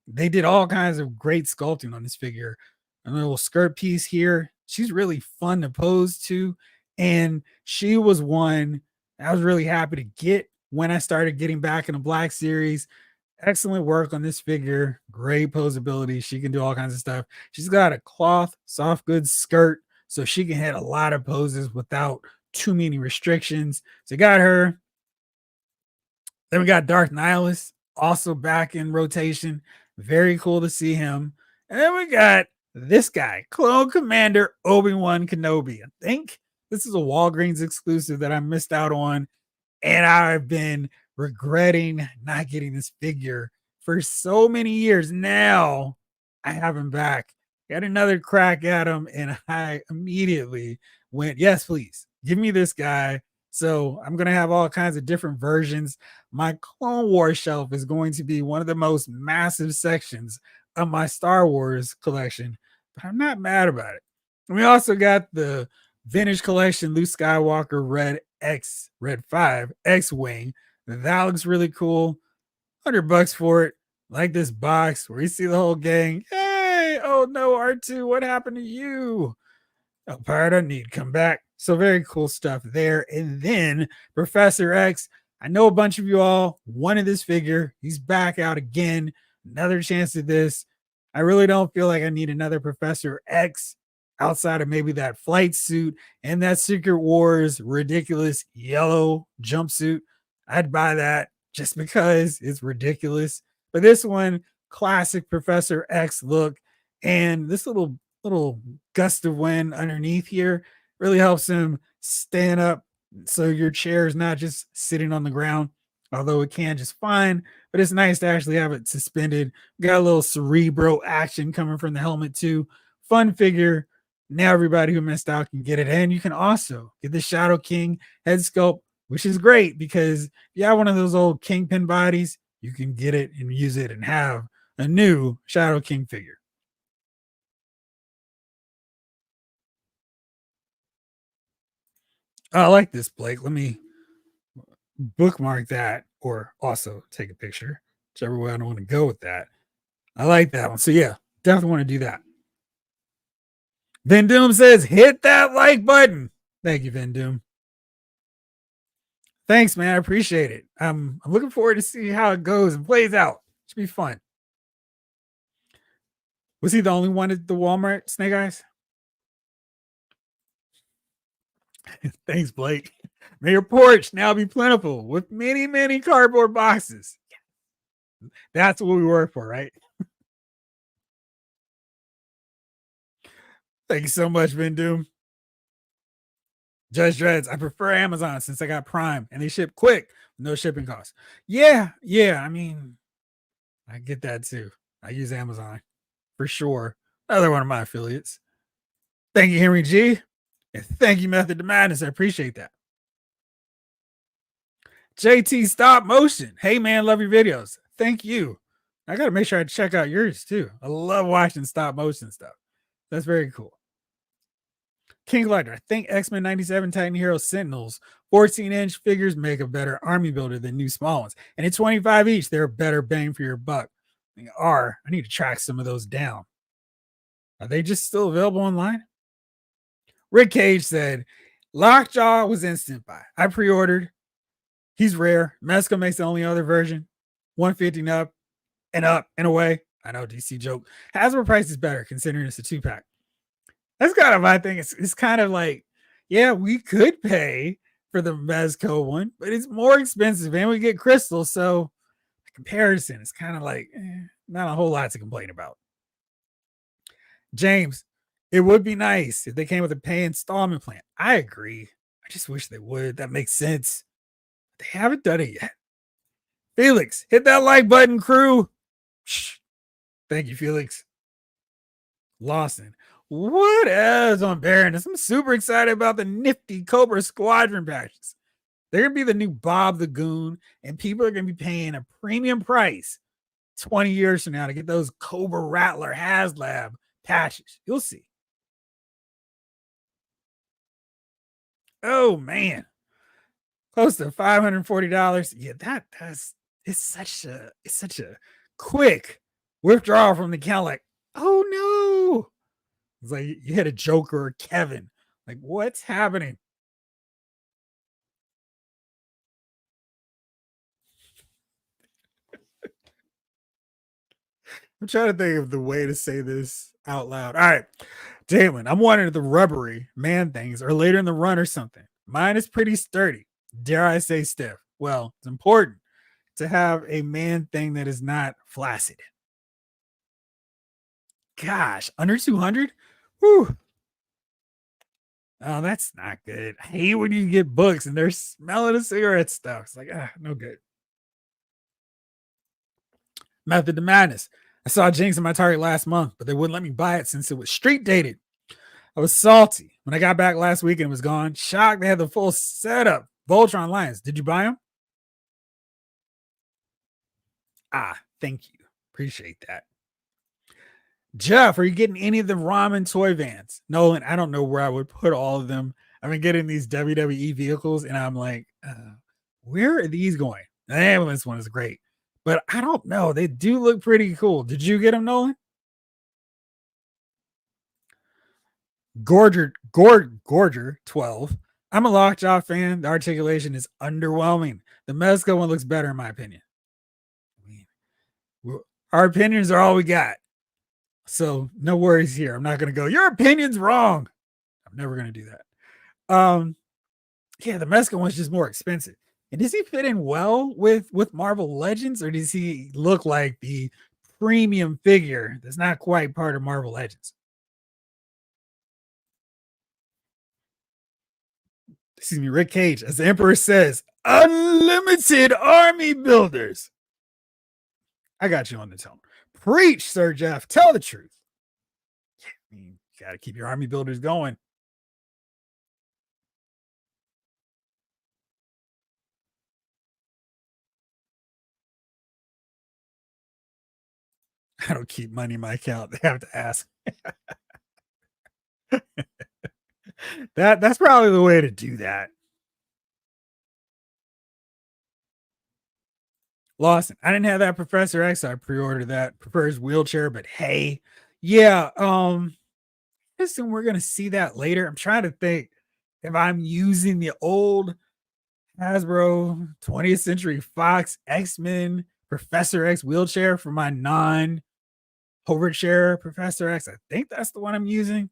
They did all kinds of great sculpting on this figure. A little skirt piece here. She's really fun to pose to. And she was one I was really happy to get when I started getting back in the Black series. Excellent work on this figure. Great posability. She can do all kinds of stuff. She's got a cloth soft goods skirt, so she can hit a lot of poses without too many restrictions. So got her. Then we got Darth Nihilus, also back in rotation. Very cool to see him. And then we got this guy, Clone Commander Obi-Wan Kenobi. I think this is a Walgreens exclusive that I missed out on. And I've been regretting not getting this figure for so many years. Now I have him back. Got another crack at him, and I immediately went, yes, please give me this guy. So I'm going to have all kinds of different versions. My Clone Wars shelf is going to be one of the most massive sections of my Star Wars collection, but I'm not mad about it. And we also got the vintage collection Luke Skywalker Red 5 X-Wing. That looks really cool. $100 for it. Like this box where you see the whole gang. Hey, oh no, R2, what happened to you? Oh, Pirate I need come back. So very cool stuff there. And then Professor X. I know a bunch of you all wanted this figure. He's back out again. Another chance at this. I really don't feel like I need another Professor X outside of maybe that flight suit and that Secret Wars ridiculous yellow jumpsuit. I'd buy that just because it's ridiculous. But this one, classic Professor X look, and this little gust of wind underneath here really helps him stand up so your chair is not just sitting on the ground, although it can just fine, but it's nice to actually have it suspended. Got a little cerebro action coming from the helmet too. Fun figure. Now everybody who missed out can get it. And you can also get the Shadow King head sculpt, which is great because if you have one of those old Kingpin bodies, you can get it and use it and have a new Shadow King figure. I like this, Blake. Let me bookmark that or also take a picture, whichever way I don't want to go with that. I like that one. So yeah, definitely want to do that. Vin Doom says, hit that like button. Thank you, Vin Doom. Thanks, man. I appreciate it. I'm looking forward to see how it goes and plays out. Should be fun. Was he the only one at the Walmart, Snake Eyes? Thanks, Blake. May your porch now be plentiful with many, many cardboard boxes. That's what we work for, right? Thank you so much, Vin Doom. Judge Dreads, I prefer Amazon since I got Prime and they ship quick, no shipping costs. Yeah. I mean, I get that too. I use Amazon for sure. Another one of my affiliates. Thank you, Henry G. And thank you, Method to Madness. I appreciate that. JT Stop Motion. Hey, man, love your videos. Thank you. I got to make sure I check out yours too. I love watching stop motion stuff. That's very cool. King Collector. I think X-Men 97 Titan Hero Sentinels 14-inch figures make a better army builder than new small ones. And at 25 each, they're a better bang for your buck. They are. I need to track some of those down. Are they just still available online? Rick Cage said, Lockjaw was instant buy. I pre-ordered. He's rare. Mezco makes the only other version. 150 and up and away. I know, DC joke. Hasbro price is better considering it's a 2-pack. That's kind of my thing. It's kind of like, yeah, we could pay for the Mezco one, but it's more expensive and we get crystals. So the comparison is kind of like not a whole lot to complain about. James, it would be nice if they came with a pay installment plan. I agree. I just wish they would. That makes sense. They haven't done it yet. Felix, hit that like button, crew. Shh. Thank you, Felix. Lawson, what else on Baroness? I'm super excited about the nifty Cobra Squadron patches. They're going to be the new Bob the Goon, and people are going to be paying a premium price 20 years from now to get those Cobra Rattler HasLab patches. You'll see. Oh, man. Close to $540. Yeah, it's such a quick withdrawal from the account. Like, oh no. It's like you hit a Joker or Kevin. Like, what's happening? I'm trying to think of the way to say this out loud. All right. Jalen, I'm wondering if the rubbery man things are later in the run or something. Mine is pretty sturdy. Dare I say stiff? Well, it's important to have a man thing that is not flaccid. Gosh, under 200? Whew. Oh, that's not good. I hate when you get books and they're smelling of cigarette stuff. It's like, no good. Method to Madness. I saw Jinx in my Target last month, but they wouldn't let me buy it since it was street dated. I was salty. When I got back last week and it was gone, shocked they had the full setup. Voltron Lions. Did you buy them? Thank you. Appreciate that. Jeff, are you getting any of the ramen toy vans? Nolan, I don't know where I would put all of them. I've been getting these WWE vehicles, and I'm like, where are these going? The ambulance one is great, but I don't know. They do look pretty cool. Did you get them, Nolan? Gorger 12. I'm a Lockjaw fan. The articulation is underwhelming. The Mezco one looks better, in my opinion. Our opinions are all we got. So no worries here. I'm not going to go, your opinion's wrong. I'm never going to do that. Yeah, the Mezco one's just more expensive. And does he fit in well with Marvel Legends, or does he look like the premium figure that's not quite part of Marvel Legends? Excuse me, Rick Cage, as the Emperor says, unlimited army builders. I got you on the tone. Preach, Sir Jeff. Tell the truth. I mean, you got to keep your army builders going. I don't keep money in my account. They have to ask. That's probably the way to do that. Lawson, I didn't have that Professor X. I pre-ordered that. Prefers wheelchair, but hey, yeah. I assume we're gonna see that later. I'm trying to think if I'm using the old Hasbro 20th Century Fox X-Men Professor X wheelchair for my non-hover chair Professor X. I think that's the one I'm using.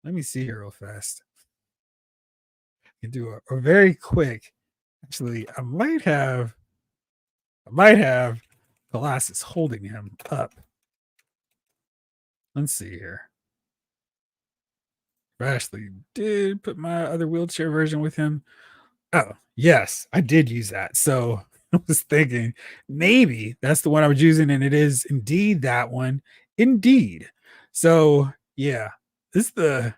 Let me see here real fast. I can do a very quick. Actually, I might have Colossus holding him up. Let's see here. I actually did put my other wheelchair version with him. Oh, yes, I did use that. So I was thinking maybe that's the one I was using, and it is indeed that one. Indeed. So yeah, this is the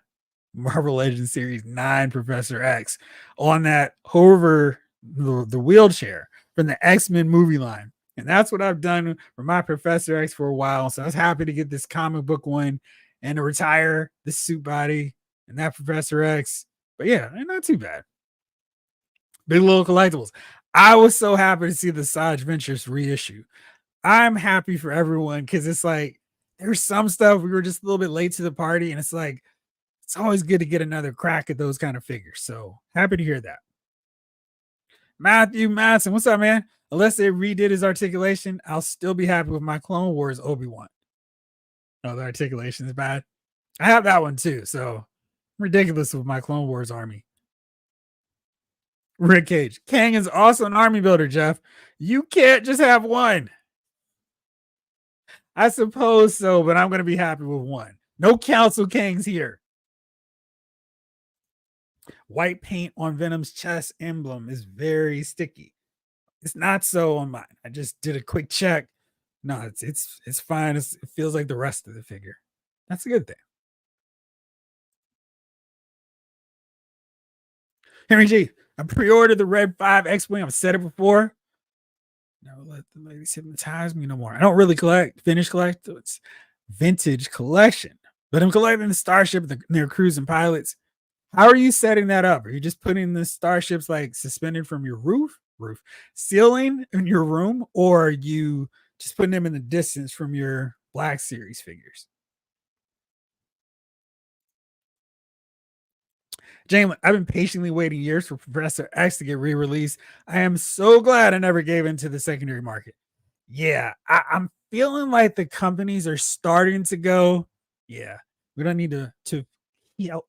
Marvel Legends Series 9 Professor X on that hover the wheelchair from the X-Men movie line. And that's what I've done for my Professor X for a while. So I was happy to get this comic book one and to retire the suit body and that Professor X. But yeah, not too bad. Big little collectibles. I was so happy to see the Sage Ventures reissue. I'm happy for everyone because it's like there's some stuff we were just a little bit late to the party, and it's like it's always good to get another crack at those kind of figures. So happy to hear that. Matthew Madsen, what's up, man? Unless they redid his articulation, I'll still be happy with my Clone Wars Obi-Wan. Oh, the articulation is bad. I have that one too, so ridiculous with my Clone Wars army. Rick Cage. Kang is also an army builder, Jeff. You can't just have one. I suppose so, but I'm going to be happy with one. No Council Kangs here. White paint on Venom's chest emblem is very sticky. It's not so on mine. I just did a quick check. No, it's fine. It feels like the rest of the figure. That's a good thing. Henry G, I pre-ordered the Red 5 X-Wing. I've said it before. No, let the ladies hypnotize me no more. I don't really finish collect. So it's vintage collection. But I'm collecting the Starship, their crews and pilots. How are you setting that up? Are you just putting the starships like suspended from your roof ceiling in your room, or are you just putting them in the distance from your Black Series figures? Jalen, I've been patiently waiting years for Professor X to get re-released. I am so glad I never gave into the secondary market. Yeah, I'm feeling like the companies are starting to go, yeah, we don't need to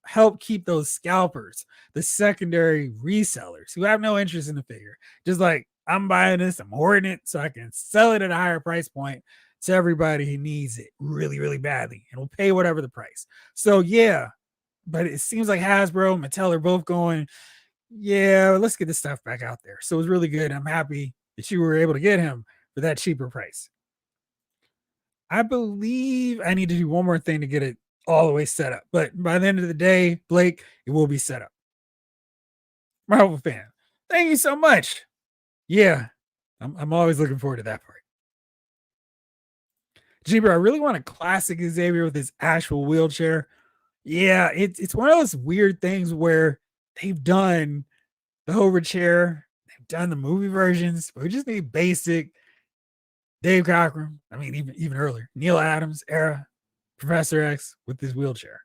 help keep those scalpers, the secondary resellers who have no interest in the figure. Just like, I'm buying this, I'm hoarding it so I can sell it at a higher price point to everybody who needs it really, really badly and will pay whatever the price. So yeah, but it seems like Hasbro and Mattel are both going, yeah, let's get this stuff back out there. So it was really good. I'm happy that you were able to get him for that cheaper price. I believe I need to do one more thing to get it all the way set up. But by the end of the day, Blake, it will be set up. Marvel fan, thank you so much. Yeah, I'm always looking forward to that part. Jeeper, I really want a classic Xavier with his actual wheelchair. Yeah, it's one of those weird things where they've done the hover chair, they've done the movie versions, but we just need basic Dave Cockrum. I mean, even earlier, Neil Adams era Professor X with his wheelchair.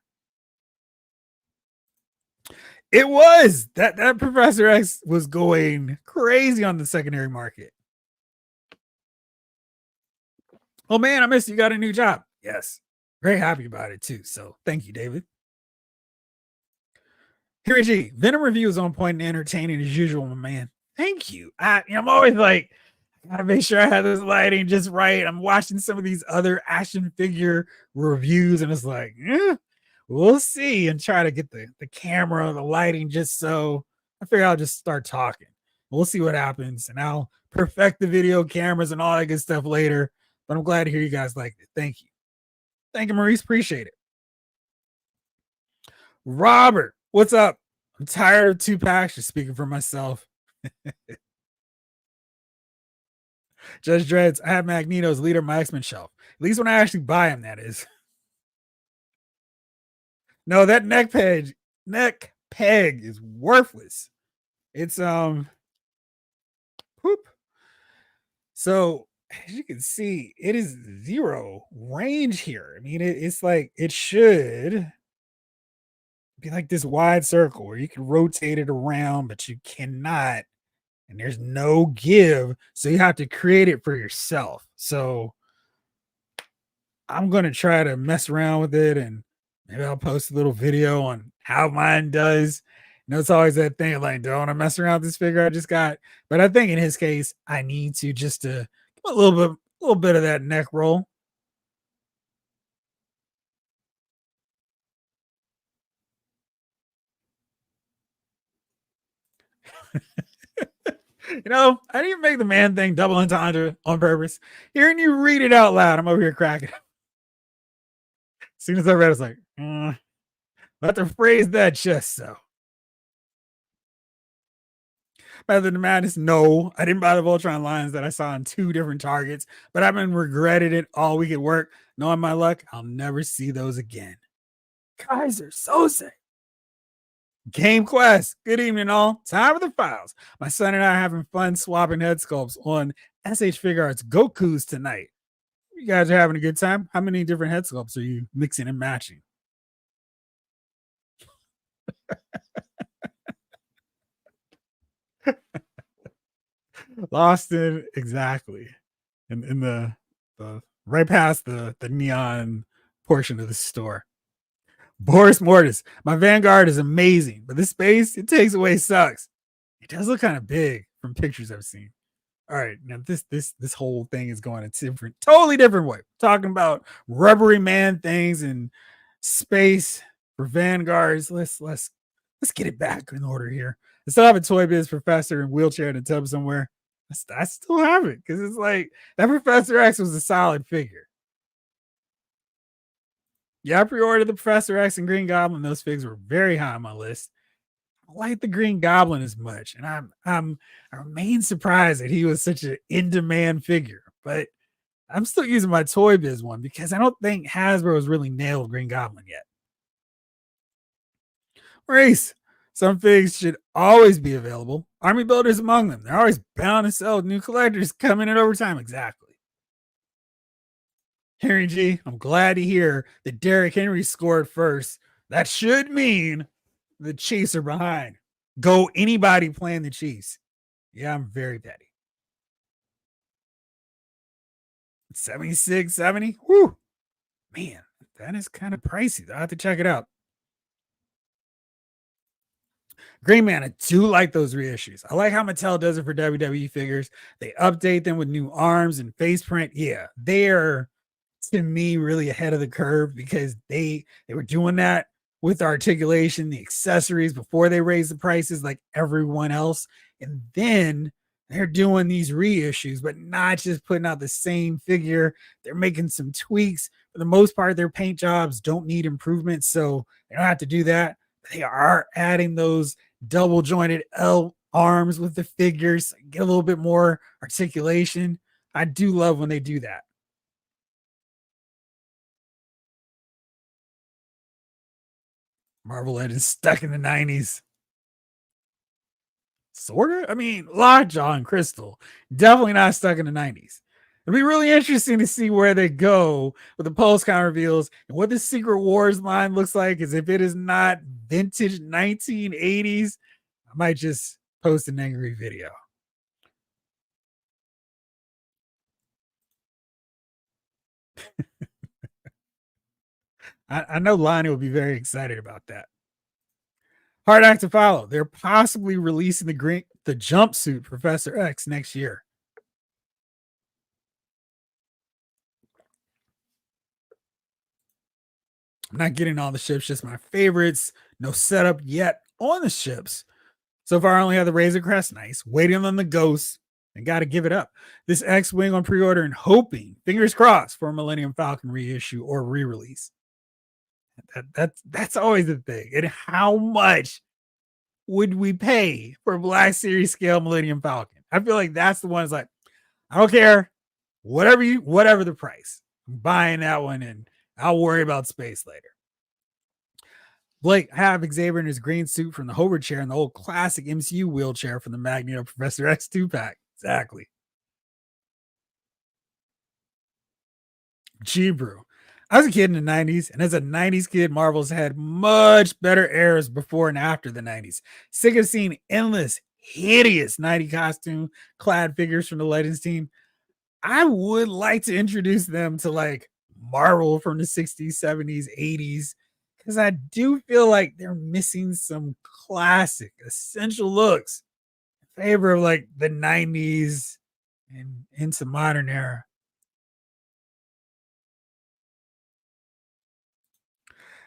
It was that Professor X was going crazy on the secondary market. Oh man, I missed you. Got a new job. Yes, very happy about it too. So thank you, David. Here, G, Venom review is on point and entertaining as usual, my man. Thank you. I'm always like, I gotta make sure I have this lighting just right. I'm watching some of these other action figure reviews, and it's like, we'll see, and try to get the camera, the lighting just so. I figure I'll just start talking. We'll see what happens, and I'll perfect the video cameras and all that good stuff later. But I'm glad to hear you guys liked it. Thank you. Thank you, Maurice. Appreciate it. Robert, what's up? I'm tired of 2-packs. Just speaking for myself. Judge Dreads, I have Magneto's leader of my X-Men shelf. At least when I actually buy him, that is. No, that neck peg is worthless. It's poop. So as you can see, it is 0 range here. I mean, it's like it should be like this wide circle where you can rotate it around, but you cannot. And there's no give. So you have to create it for yourself. So I'm going to try to mess around with it, and maybe I'll post a little video on how mine does. It's always that thing like, don't want to mess around with this figure I just got. But I think in his case, I need to just to give a little bit of that neck roll. I didn't make the man thing double entendre on purpose. Hearing you read it out loud, I'm over here cracking. As soon as I read it, it's like, Let to phrase that just so. Method of Madness, no. I didn't buy the Voltron lines that I saw on 2 different targets, but I've been regretting it all week at work. Knowing my luck, I'll never see those again. Kaiser Sose. Game Quest. Good evening, all. Time for the files. My son and I are having fun swapping head sculpts on SH Figure Arts Goku's tonight. You guys are having a good time. How many different head sculpts are you mixing and matching? Lost in exactly. In the right past the neon portion of the store. Boris Mortis, my Vanguard is amazing, but this space it takes away sucks. It does look kind of big from pictures I've seen. All right, now this whole thing is going a different, totally different way. Talking about rubbery man things and space for Vanguards. Let's get it back in order here. I still have a Toy Biz professor in wheelchair in a tub somewhere. I still have it because it's like that Professor X was a solid figure. Yeah, I pre-ordered the Professor X and Green Goblin. Those figs were very high on my list. I don't like the Green Goblin as much, and I remain surprised that he was such an in-demand figure. But I'm still using my Toy Biz one because I don't think Hasbro has really nailed Green Goblin yet. Race. Some figs should always be available. Army builders among them. They're always bound to sell new collectors coming in over time. Exactly. Henry G, I'm glad to hear that Derrick Henry scored first. That should mean the Chiefs are behind. Go anybody playing the Chiefs. Yeah, I'm very petty. 76, 70. Whew. Man, that is kind of pricey. I have to check it out. Green Man, I do like those reissues. I like how Mattel does it for WWE figures. They update them with new arms and face print. Yeah, they are, to me, really ahead of the curve because they were doing that with articulation, the accessories before they raised the prices like everyone else. And then they're doing these reissues, but not just putting out the same figure. They're making some tweaks. For the most part, their paint jobs don't need improvement, so they don't have to do that. They are adding those double jointed L arms with the figures, get a little bit more articulation. I do love when they do that. Marvel Legends stuck in the 90s. Sort of. I mean, Lockjaw and Crystal, definitely not stuck in the 90s. It'll be really interesting to see where they go with the post-con reveals and what the Secret Wars line looks like. As if it is not vintage 1980s, I might just post an angry video. I know Lonnie will be very excited about that. Hard act to follow. They're possibly releasing the jumpsuit Professor X next year. I'm not getting all the ships, just my favorites. No setup yet on the ships. So far, I only have the Razor Crest. Nice. Waiting on the Ghost. And got to give it up. This X-Wing on pre-order and hoping, fingers crossed, for a Millennium Falcon reissue or re-release. That's always the thing. And how much would we pay for a Black Series scale Millennium Falcon? I feel like that's the one that's like, I don't care. Whatever the price. I'm buying that one and I'll worry about space later. Blake, I have Xavier in his green suit from the hover chair and the old classic MCU wheelchair from the Magneto Professor X 2-pack. Exactly. G-Brew. I was a kid in the 90s, and as a 90s kid, Marvel's had much better eras before and after the 90s. Sick of seeing endless, hideous 90 costume clad figures from the Legends team. I would like to introduce them to like Marvel from the 60s, 70s, 80s, because I do feel like they're missing some classic, essential looks in favor of like the 90s and into modern era.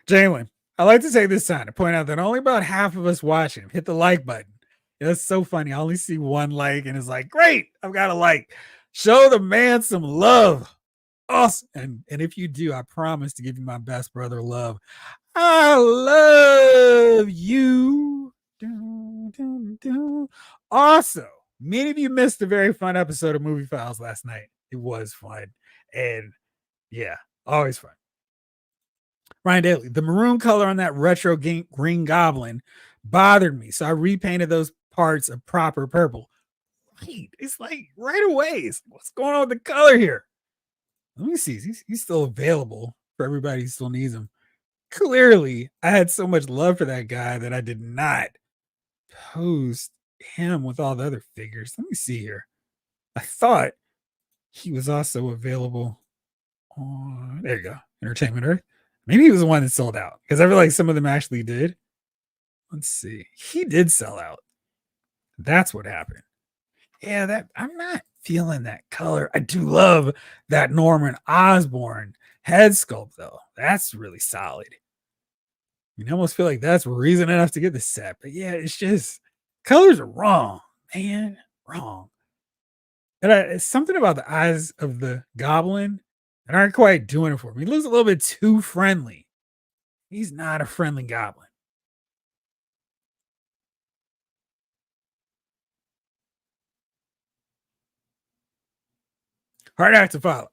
Jalen, I like to take this time to point out that only about half of us watching hit the like button. It's so funny. I only see one like, and it's like, great, I've got a like. Show the man some love. Awesome. And if you do, I promise to give you my best brother love. I love you. Dun, dun, dun. Also, many of you missed a very fun episode of Movie Files last night. It was fun. And yeah, always fun. Ryan Daly, the maroon color on that retro Green Goblin bothered me. So I repainted those parts a proper purple. Right. It's like right away. What's going on with the color here? Let me see. He's still available for everybody who still needs him. Clearly, I had so much love for that guy that I did not post him with all the other figures. Let me see here. I thought he was also available on, there you go, Entertainment Earth. Maybe he was the one that sold out because I feel like some of them actually did. Let's see. He did sell out. That's what happened. Yeah, that I'm not feeling that color. I do love that Norman Osborn head sculpt though. That's really solid. You almost feel like that's reason enough to get the set. But yeah, it's just colors are wrong, man. Wrong. And it's something about the eyes of the goblin that aren't quite doing it for me. He looks a little bit too friendly. He's not a friendly goblin. Hard act to follow.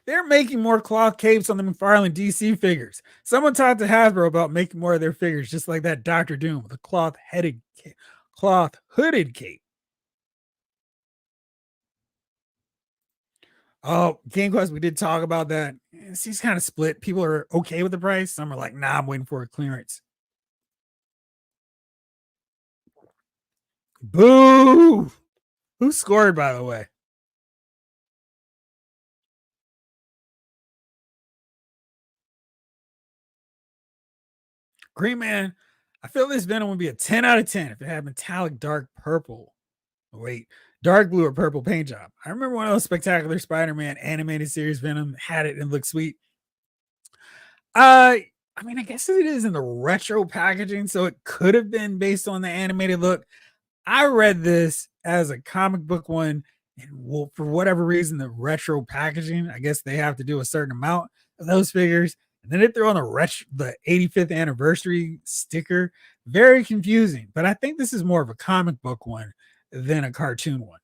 They're making more cloth capes on the McFarlane DC figures. Someone talked to Hasbro about making more of their figures, just like that Doctor Doom with a cloth hooded cape. Oh, Game Quest, we did talk about that. He's kind of split. People are okay with the price. Some are like, nah, I'm waiting for a clearance. Boo! Who scored, by the way? Green Man. I feel this Venom would be a 10 out of 10 if it had metallic dark purple. Oh, wait, dark blue or purple paint job. I remember one of those spectacular Spider-Man animated series Venom had it and looked sweet. I mean, I guess it is in the retro packaging, so it could have been based on the animated look. I read this as a comic book one, and for whatever reason, the retro packaging, I guess they have to do a certain amount of those figures, and then they throw on the 85th anniversary sticker. Very confusing, but I think this is more of a comic book one than a cartoon one.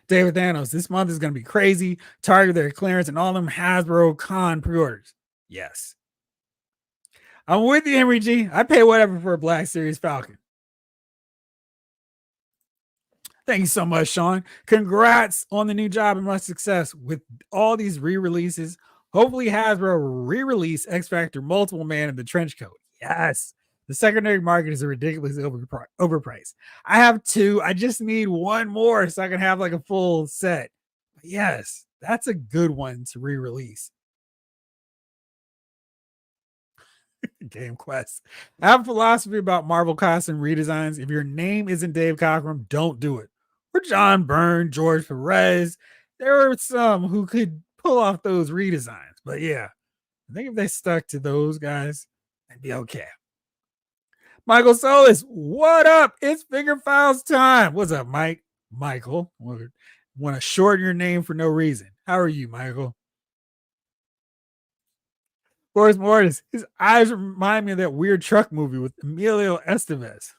David Thanos, this month is going to be crazy. Target their clearance and all them Hasbro Con pre-orders. Yes. I'm with you, Henry G. I pay whatever for a Black Series Falcon. Thank you so much, Sean. Congrats on the new job and much success with all these re-releases. Hopefully, Hasbro will re-release X Factor Multiple Man in the trench coat. Yes. The secondary market is a ridiculously overpriced. I have two. I just need one more so I can have like a full set. But yes, that's a good one to re-release. Game Quest. I have a philosophy about Marvel costume redesigns. If your name isn't Dave Cockrum, don't do it. Or John Byrne, George Perez. There are some who could pull off those redesigns. But yeah, I think if they stuck to those guys, they'd be okay. Michael Solis, what up? It's Figure Files time. What's up, Mike? Michael, want to shorten your name for no reason. How are you, Michael? Boris Mortis, his eyes remind me of that weird truck movie with Emilio Estevez.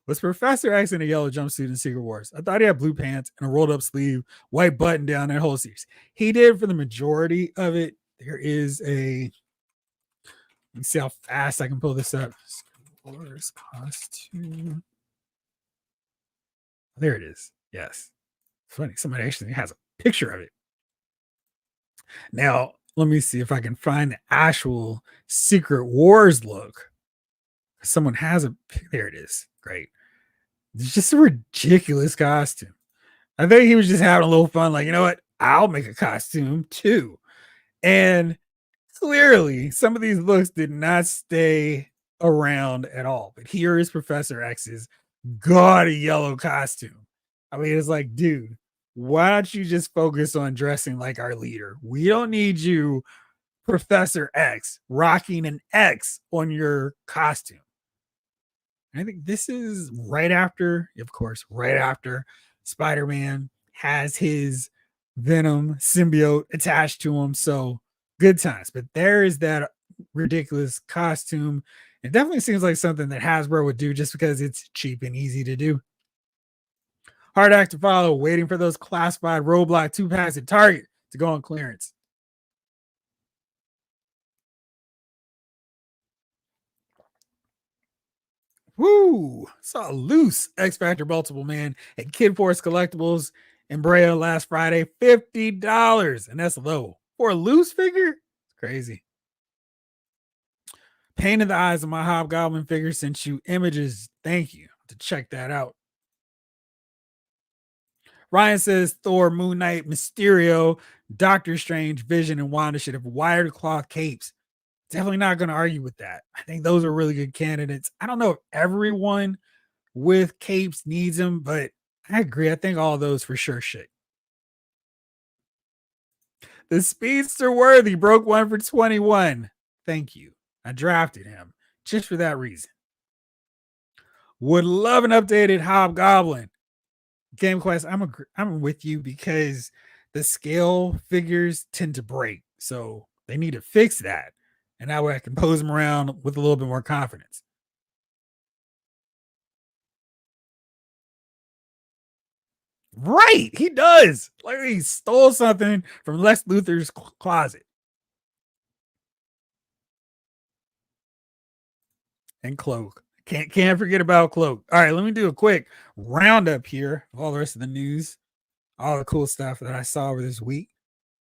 Was Professor X in a yellow jumpsuit in Secret Wars? I thought he had blue pants and a rolled up sleeve, white button down that whole series. He did for the majority of it. There is a, let me see how fast I can pull this up. Secret Wars costume. There it is. Yes. Funny. Somebody actually has a picture of it. Now, let me see if I can find the actual Secret Wars look. Someone has a, there it is. Great. It's just a ridiculous costume. I think he was just having a little fun, like, you know what? I'll make a costume too. And clearly, some of these looks did not stay around at all. But here is Professor X's gaudy yellow costume. I mean, it's like, dude, why don't you just focus on dressing like our leader? We don't need you, Professor X, rocking an X on your costume. I think this is right after, of course, right after Spider-Man has his Venom symbiote attached to him. So good times. But there is that ridiculous costume. It definitely seems like something that Hasbro would do just because it's cheap and easy to do. Hard act to follow, waiting for those classified Roblox 2 packs at Target to go on clearance. Woo! Saw Loose X Factor Multiple Man at Kid Force Collectibles in Brea last Friday. $50. And that's low. For a loose figure? It's crazy. Pain in the eyes of my Hobgoblin figure sent you images. Thank you to check that out. Ryan says Thor, Moon Knight, Mysterio, Doctor Strange, Vision, and Wanda should have wired cloth capes. Definitely not going to argue with that. I think those are really good candidates. I don't know if everyone with capes needs them, but I agree. I think all of those for sure should. The Speedster Worthy broke one for 21. Thank you. I drafted him just for that reason. Would love an updated Hobgoblin. Game Quest, I'm with you because the scale figures tend to break. So they need to fix that. And that way I can pose them around with a little bit more confidence. Right, he does. Like he stole something from Lex Luthor's closet. And Cloak. Can't forget about Cloak. All right, let me do a quick roundup here of all the rest of the news, all the cool stuff that I saw over this week.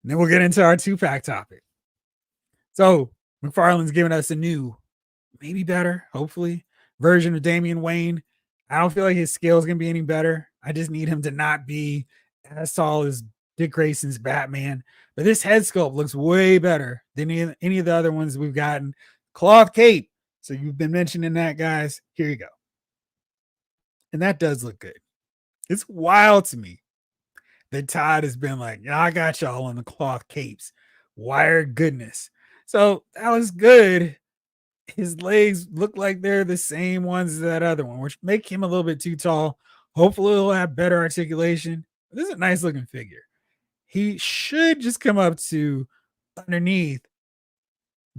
And then we'll get into our 2 pack topic. So McFarlane's giving us a new, maybe better, hopefully, version of Damian Wayne. I don't feel like his skill is gonna be any better. I just need him to not be as tall as Dick Grayson's Batman. But this head sculpt looks way better than any of the other ones we've gotten. Cloth cape. So you've been mentioning that, guys. Here you go. And that does look good. It's wild to me that Todd has been like, yeah, I got y'all on the cloth capes. Wired goodness. So that was good. His legs look like they're the same ones as that other one, which make him a little bit too tall. Hopefully, he'll have better articulation. This is a nice looking figure. He should just come up to underneath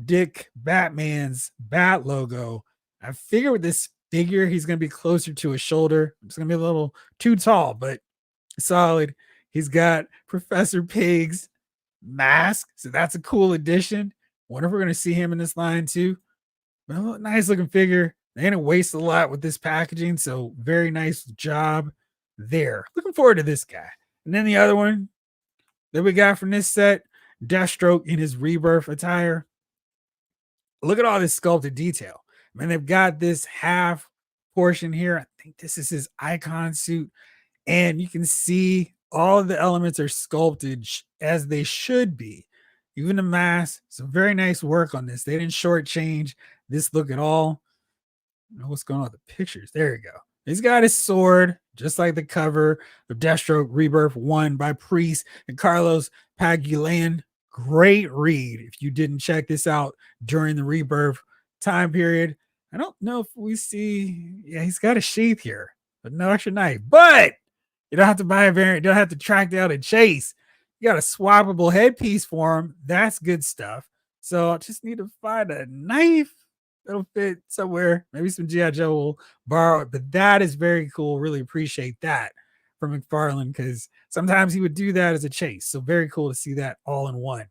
Dick Batman's Bat logo. I figure with this figure, he's going to be closer to his shoulder. It's going to be a little too tall, but solid. He's got Professor Pig's mask, so that's a cool addition. Wonder if we're going to see him in this line too. Well, nice looking figure. They didn't waste a lot with this packaging, so very nice job there. Looking forward to this guy. And then the other one that we got from this set, Deathstroke in his Rebirth attire. Look at all this sculpted detail. I mean, they've got this half portion here. I think this is his icon suit. And you can see all of the elements are sculpted as they should be. Even the mask. Some very nice work on this. They didn't shortchange this look at all. I don't know what's going on with the pictures. There you go. He's got his sword, just like the cover of Deathstroke Rebirth 1 by Priest and Carlos Pagulayan. Great read if you didn't check this out during the Rebirth time period. I don't know if we see, yeah, he's got a sheath here, but no extra knife. But you don't have to buy a variant, you don't have to track down and chase. You got a swappable headpiece for him. That's good stuff. So I just need to find a knife that'll fit somewhere. Maybe some G.I. Joe will borrow it, but that is very cool. Really appreciate that from McFarlane because sometimes he would do that as a chase. So very cool to see that all in one.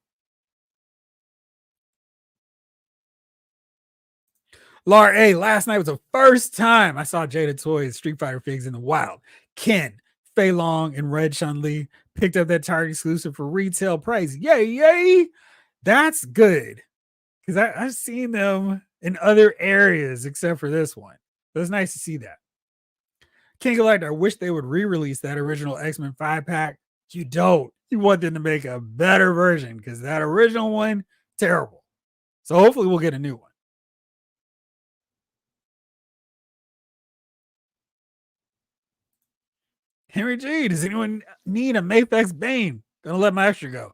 Lar A, last night was the first time I saw Jada Toys Street Fighter figs in the wild. Ken, Fei Long, and Red Chun Li picked up that Target exclusive for retail price. Yay, yay! That's good because I've seen them in other areas except for this one. So it's nice to see that. King Elect, I wish they would re-release that original X-Men 5-pack. You don't. You want them to make a better version because that original one, terrible. So hopefully we'll get a new one. Henry G, does anyone need a Mafex Bane? Gonna let my extra go.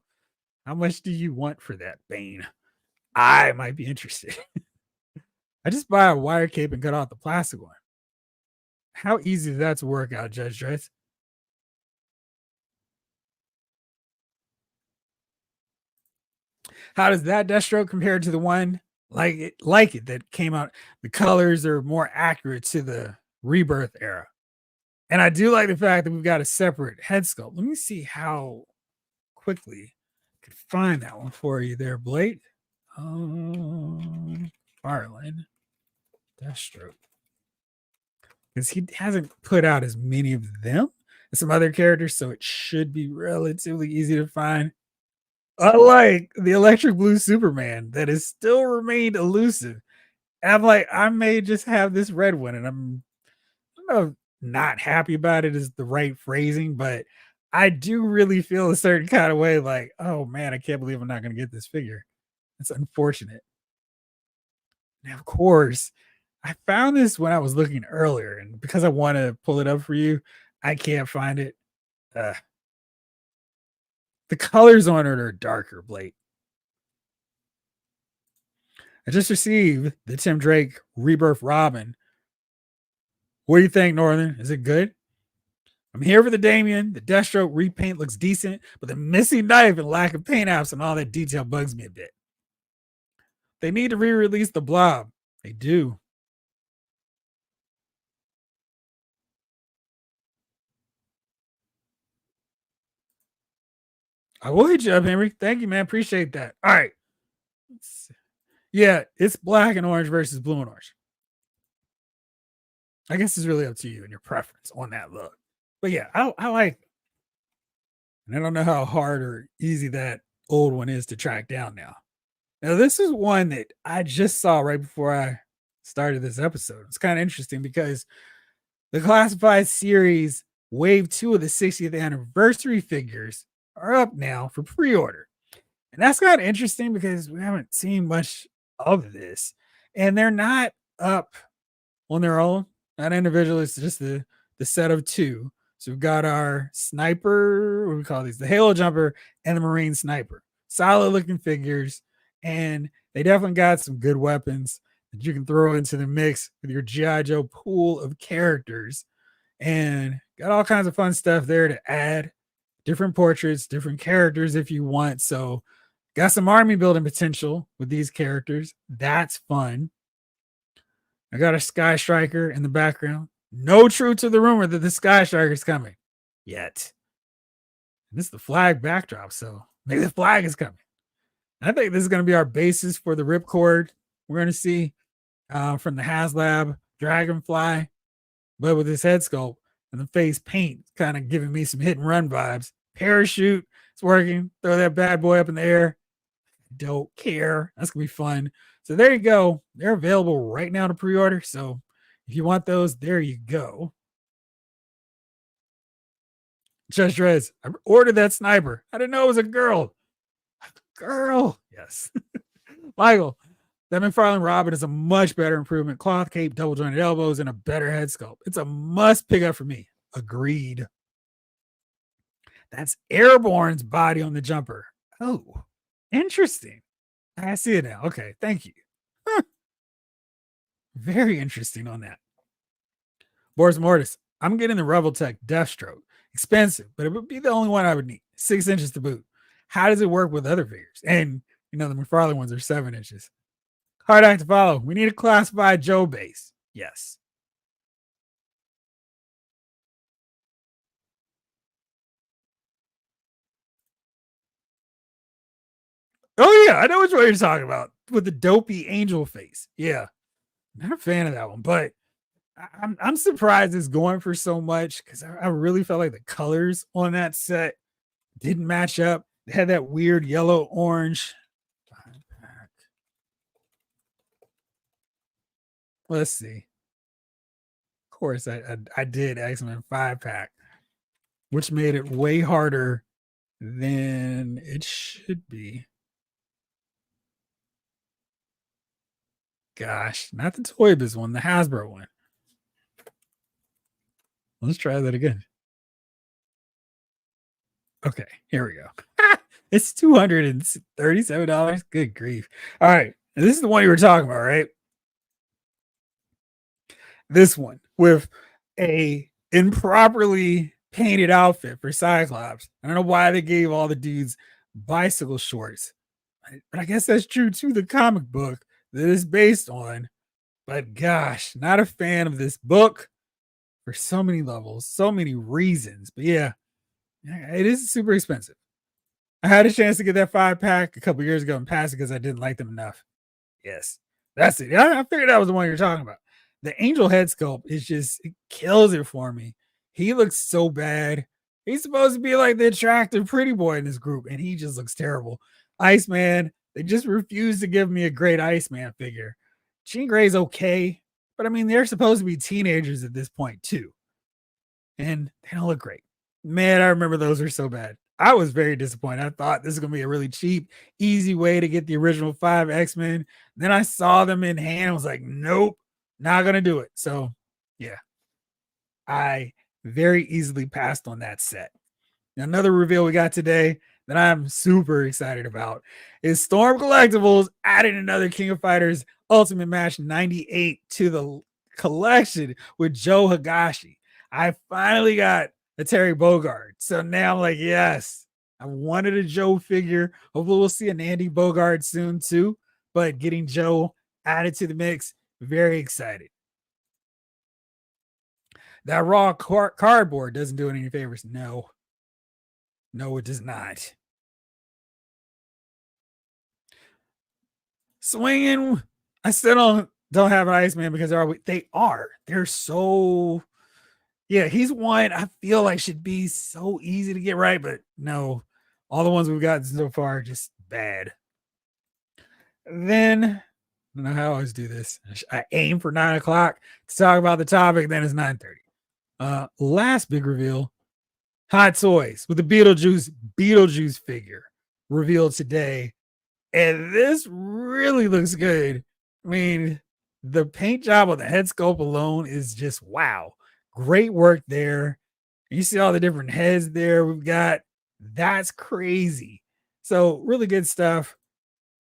How much do you want for that Bane? I might be interested. I just buy a wire cape and cut off the plastic one. How easy is that to work out, Judge Dress? How does that Deathstroke compare to the one like it that came out? The colors are more accurate to the Rebirth era. And I do like the fact that we've got a separate head sculpt. Let me see how quickly I could find that one for you there, Blake. Farland Deathstroke. Because he hasn't put out as many of them as some other characters, so it should be relatively easy to find. Unlike the electric blue Superman that has still remained elusive. And I'm like, I may just have this red one, and I don't know, not happy about it is the right phrasing, but I do really feel a certain kind of way like, oh man, I can't believe I'm not going to get this figure. It's unfortunate. Now, of course, I found this when I was looking earlier, and because I want to pull it up for you, I can't find it. Uh, the colors on it are darker, Blake. I just received the Tim Drake Rebirth Robin. What do you think, Northern? Is it good? I'm here for the Damien. The Deathstroke repaint looks decent, but the missing knife and lack of paint apps and all that detail bugs me a bit. They need to re-release the Blob. They do. I will hit you up, Henry. Thank you, man. Appreciate that. All right. Yeah, it's black and orange versus blue and orange. I guess it's really up to you and your preference on that look. But yeah, I like it. And I don't know how hard or easy that old one is to track down now. Now, this is one that I just saw right before I started this episode. It's kind of interesting because the Classified Series Wave 2 of the 60th anniversary figures are up now for pre-order. And that's kind of interesting because we haven't seen much of this. And they're not up on their own, not individually. It's just the set of two. So we've got our sniper, what do we call these? The Halo Jumper and the Marine Sniper. Solid looking figures. And they definitely got some good weapons that you can throw into the mix with your G.I. Joe pool of characters. And got all kinds of fun stuff there to add. Different portraits, different characters if you want. So got some army building potential with these characters. That's fun. I got a Sky Striker in the background. No truth to the rumor that the Sky Striker is coming yet. And this is the flag backdrop, so maybe the flag is coming. I think this is going to be our basis for the ripcord we're going to see from the HasLab Dragonfly, but with this head sculpt and the face paint kind of giving me some hit and run vibes. Parachute, it's working. Throw that bad boy up in the air. Don't care. That's going to be fun. So there you go. They're available right now to pre-order. So if you want those, there you go. Just Rez, I ordered that sniper. I didn't know it was a girl. Girl. Yes. Michael, that McFarlane Robin is a much better improvement. Cloth cape, double jointed elbows, and a better head sculpt. It's a must pick up for me. Agreed. That's Airborne's body on the jumper. Oh, interesting. I see it now. Okay, thank you. Huh. Very interesting on that. Boris Mortis, I'm getting the Rebel Tech Deathstroke. Expensive, but it would be the only one I would need. 6 inches to boot. How does it work with other figures? And, the McFarlane ones are 7 inches. Hard act to follow. We need a classified Joe base. Yes. Oh, yeah. I know which one you're talking about. With the dopey angel face. Yeah. Not a fan of that one, but I'm surprised it's going for so much because I really felt like the colors on that set didn't match up. They had that weird yellow orange. Let's see. Of course, I did X-Men 5-pack, which made it way harder than it should be. Gosh, not the Toy Biz one, the Hasbro one. Let's try that again. Okay, here we go. It's $237. Good grief. All right. This is the one you were talking about, right? This one with a improperly painted outfit for Cyclops. I don't know why they gave all the dudes bicycle shorts. But I guess that's true to the comic book that it's based on. But gosh, not a fan of this book for so many levels, so many reasons. But yeah, it is super expensive. I had a chance to get that 5 pack a couple years ago and pass it because I didn't like them enough. Yes, that's it. I figured that was the one you're talking about. The angel head sculpt is just, it kills it for me. He looks so bad. He's supposed to be like the attractive pretty boy in this group, and he just looks terrible. Iceman, they just refuse to give me a great Iceman figure. Jean Grey's okay, but I mean, they're supposed to be teenagers at this point, too. And they don't look great. Man, I remember those were so bad. I was very disappointed. I thought this is going to be a really cheap, easy way to get the original 5 X-Men. Then I saw them in hand. I was like, nope, not going to do it. So, yeah, I very easily passed on that set. Now, another reveal we got today that I'm super excited about is Storm Collectibles added another King of Fighters Ultimate Match 98 to the collection with Joe Higashi. I finally got a Terry Bogard. So now I'm like, yes, I wanted a Joe figure. Hopefully we'll see an Andy Bogard soon too. But getting Joe added to the mix, very excited. That raw cardboard doesn't do it any favors. No, it does not. Swinging, I still don't have an Iceman because they're so, yeah, he's one I feel like should be so easy to get right, but no, all the ones we've gotten so far are just bad. Then I don't know how I always do this. I aim for 9 o'clock to talk about the topic, then it's 9:30. Last big reveal, Hot Toys with the Beetlejuice figure revealed today. And this really looks good. I mean, the paint job on the head sculpt alone is just wow. Great work there. You see all the different heads there we've got. That's crazy. So, really good stuff.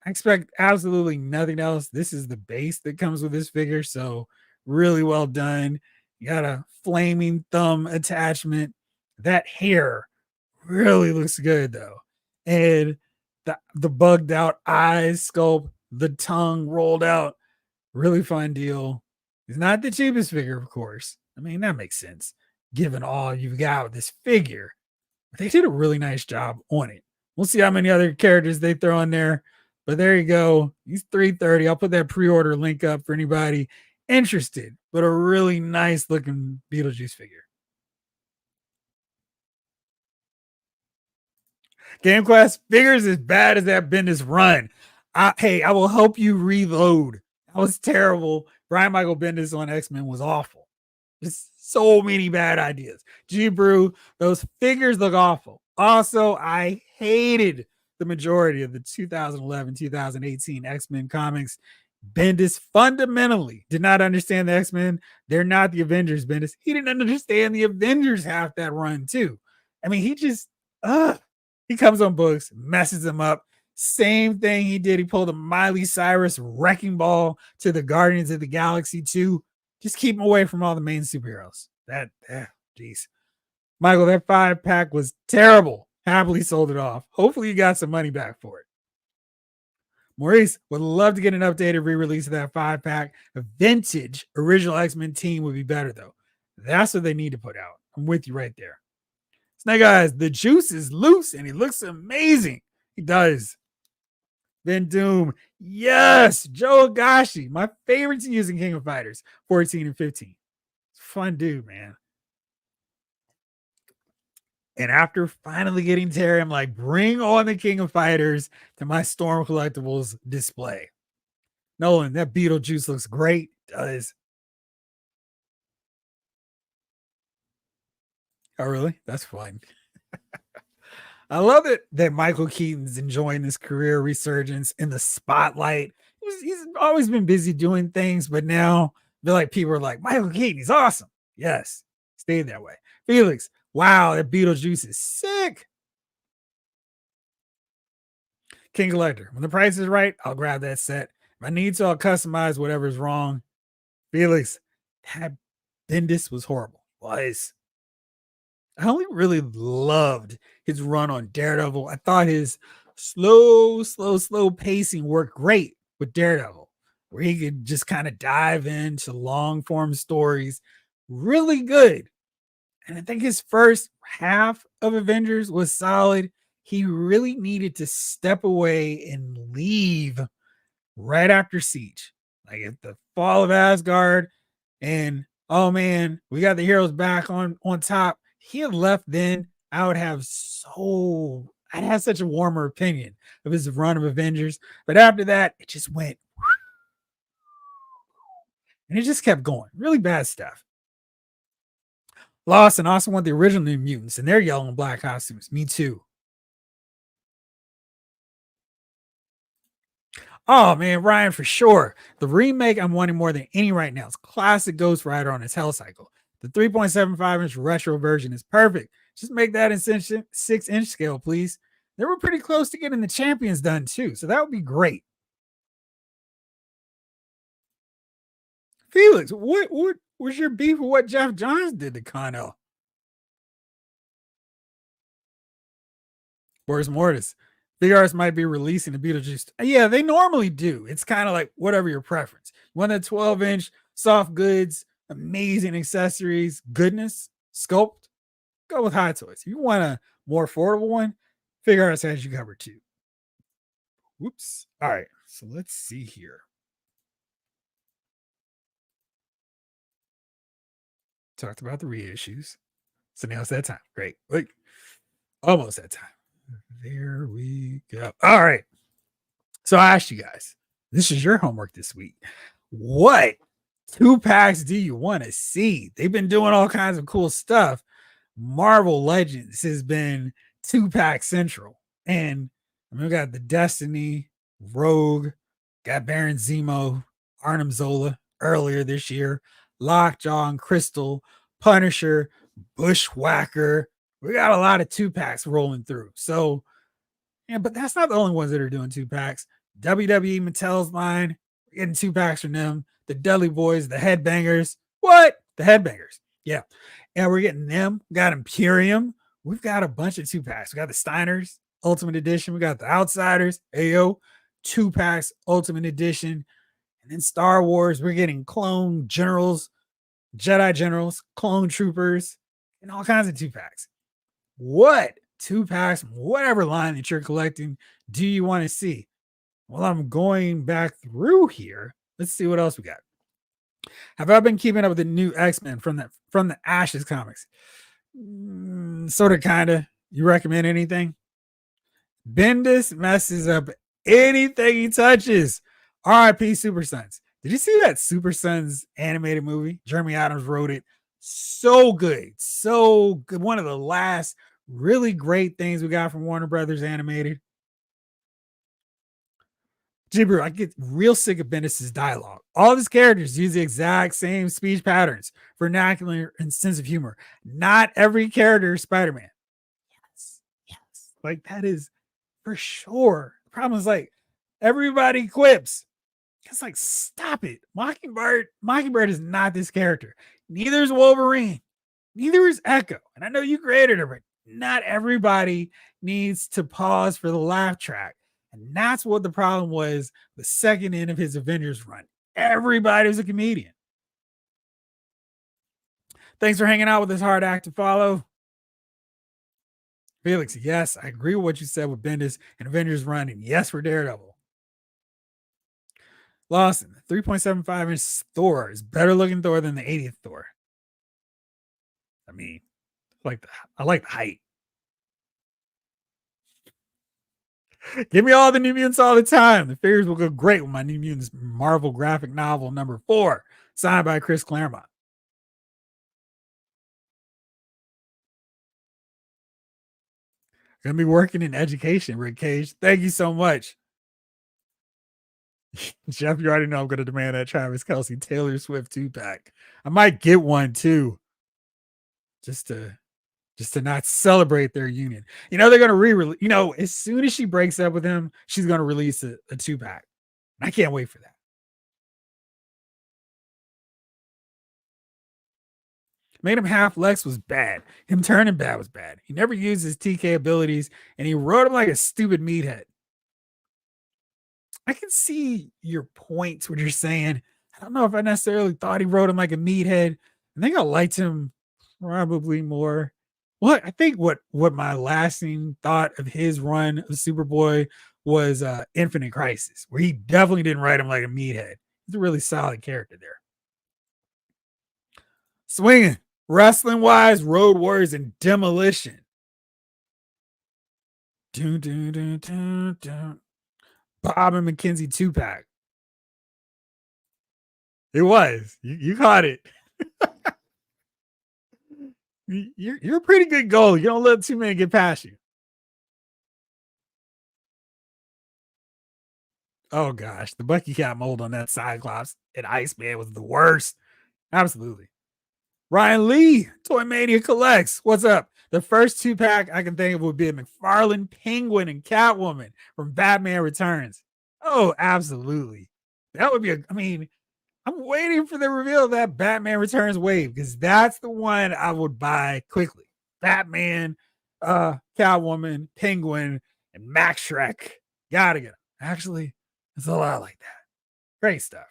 I expect absolutely nothing else. This is the base that comes with this figure. So, really well done. You got a flaming thumb attachment. That hair really looks good, though. And the bugged out eyes sculpt, the tongue rolled out. Really fun deal. It's not the cheapest figure, of course. I mean, that makes sense given all you've got with this figure. But they did a really nice job on it. We'll see how many other characters they throw in there. But there you go. He's 330. I'll put that pre-order link up for anybody interested. But a really nice looking Beetlejuice figure. Game Quest figures as bad as that Bendis run. I will help you reload. That was terrible. Brian Michael Bendis on X-Men was awful. Just so many bad ideas. G Brew, those figures look awful. Also, I hated the majority of the 2011-2018 X-Men comics. Bendis fundamentally did not understand the X-Men. They're not the Avengers, Bendis. He didn't understand the Avengers half that run, too. I mean, he comes on books, messes them up. Same thing he did. He pulled a Miley Cyrus wrecking ball to the Guardians of the Galaxy 2. Just keep him away from all the main superheroes. Jeez. Michael, that 5-pack was terrible. Happily sold it off. Hopefully you got some money back for it. Maurice would love to get an updated re-release of that 5-pack. A vintage original X-Men team would be better, though. That's what they need to put out. I'm with you right there. Snake Eyes, the juice is loose and he looks amazing. He does. Then Doom. Yes, Joe Higashi, my favorite to use in King of Fighters 14 and 15. Fun dude, man. And after finally getting Terry, I'm like, bring on the King of Fighters to my Storm Collectibles display. Nolan, that Beetlejuice looks great. It does. Oh, really? That's fun. I love it that Michael Keaton's enjoying this career resurgence in the spotlight. He's always been busy doing things, but now I feel like people are like, Michael Keaton, he's awesome. Yes, stay that way. Felix, wow, that Beetlejuice is sick. King Collector, when the price is right, I'll grab that set. If I need to, I'll customize whatever's wrong. Felix, that Bendis was horrible. Was. I only really loved his run on Daredevil. I thought his slow pacing worked great with Daredevil, where he could just kind of dive into long form stories. Really good. And I think his first half of Avengers was solid. He really needed to step away and leave right after Siege. Like at the fall of Asgard, and oh man, we got the heroes back on top. He had left then. I'd have such a warmer opinion of his run of Avengers. But after that, it just went and it just kept going. Really bad stuff. Lawson also want the original New Mutants in their yellow and black costumes. Me too. Oh man, Ryan, for sure. The remake I'm wanting more than any right now. It's classic Ghost Rider on its Hell Cycle. The 3.75-inch retro version is perfect. Just make that in 6-inch scale, please. They were pretty close to getting the champions done too, so that would be great. Felix, what was your beef with what Jeff Johns did to Connell? Where's Mortis? Big Arts might be releasing the Beetlejuice. Yeah, they normally do. It's kind of like whatever your preference. You want a 12-inch, soft goods, amazing accessories, goodness, sculpt, go with Hot Toys. If you want a more affordable one, Fig Arts has you covered too. Whoops. All right, so let's see here. Talked about the reissues. So now it's that time. Great. Like almost that time. There we go. All right. So I asked you guys, this is your homework this week. What 2-packs do you want to see? They've been doing all kinds of cool stuff. Marvel Legends has been 2-pack central. And I mean, we got the Destiny, Rogue, got Baron Zemo, Arnim Zola earlier this year, Lockjaw and Crystal, Punisher, Bushwhacker. We got a lot of 2-packs rolling through. So, yeah, but that's not the only ones that are doing 2-packs. WWE Mattel's line, we're getting 2-packs from them. The Dudley Boys, the Headbangers. What? The Headbangers. Yeah. And we're getting them. We got Imperium. We've got a bunch of 2-packs. We got the Steiners, Ultimate Edition. We got the Outsiders, AO, 2-packs, Ultimate Edition. And then Star Wars, we're getting Clone Generals, Jedi Generals, Clone Troopers, and all kinds of 2-packs. What 2-packs, whatever line that you're collecting, do you want to see? Well, I'm going back through here. Let's see what else we got. Have I been keeping up with the new X-Men from the Ashes comics? Sort of, kind of. You recommend anything? Bendis messes up anything he touches. R.I.P. Super Sons. Did you see that Super Sons animated movie? Jeremy Adams wrote it. So good. So good. One of the last really great things we got from Warner Brothers Animated. Jibber, I get real sick of Bendis' dialogue. All of his characters use the exact same speech patterns, vernacular, and sense of humor. Not every character is Spider-Man. Yes. Like, that is for sure. The problem is, like, everybody quips. It's like, stop it. Mockingbird is not this character. Neither is Wolverine. Neither is Echo. And I know you created her, but not everybody needs to pause for the laugh track. And that's what the problem was the second end of his Avengers run. Everybody was a comedian. Thanks for hanging out with this hard act to follow. Felix, yes, I agree with what you said with Bendis and Avengers run. And yes, for Daredevil. Lawson, 3.75-inch Thor is better looking Thor than the 80th Thor. I mean, I like the height. Give me all the New Mutants all the time. The figures will go great with my New Mutants Marvel graphic novel number 4, signed by Chris Claremont. Gonna be working in education, Rick Cage. Thank you so much. Jeff, you already know I'm gonna demand that Travis Kelce Taylor Swift 2-pack. I might get one too. Just to not celebrate their union. You know, they're going to re-release, you know, as soon as she breaks up with him, she's going to release a 2-pack. I can't wait for that. Made him half Lex was bad. Him turning bad was bad. He never used his TK abilities, and he wrote him like a stupid meathead. I can see your points, what you're saying. I don't know if I necessarily thought he wrote him like a meathead. I think I liked him probably more. I think what my lasting thought of his run of Superboy was Infinite Crisis, where he definitely didn't write him like a meathead. He's a really solid character there. Swinging, wrestling wise, Road Warriors and Demolition. Dun, dun, dun, dun, dun. Bob and McKenzie 2-pack. It was. You caught it. You're a pretty good goalie. You don't let too many get past you. Oh gosh, the Bucky Cat mold on that Cyclops and Iceman was the worst. Absolutely. Ryan Lee, Toy Mania Collects. What's up? The first 2-pack I can think of would be a McFarlane Penguin and Catwoman from Batman Returns. Oh, absolutely. That would be I'm waiting for the reveal of that Batman Returns wave because that's the one I would buy quickly. Batman, Catwoman, Penguin, and Max Shrek. Gotta get them. Actually, it's a lot like that. Great stuff.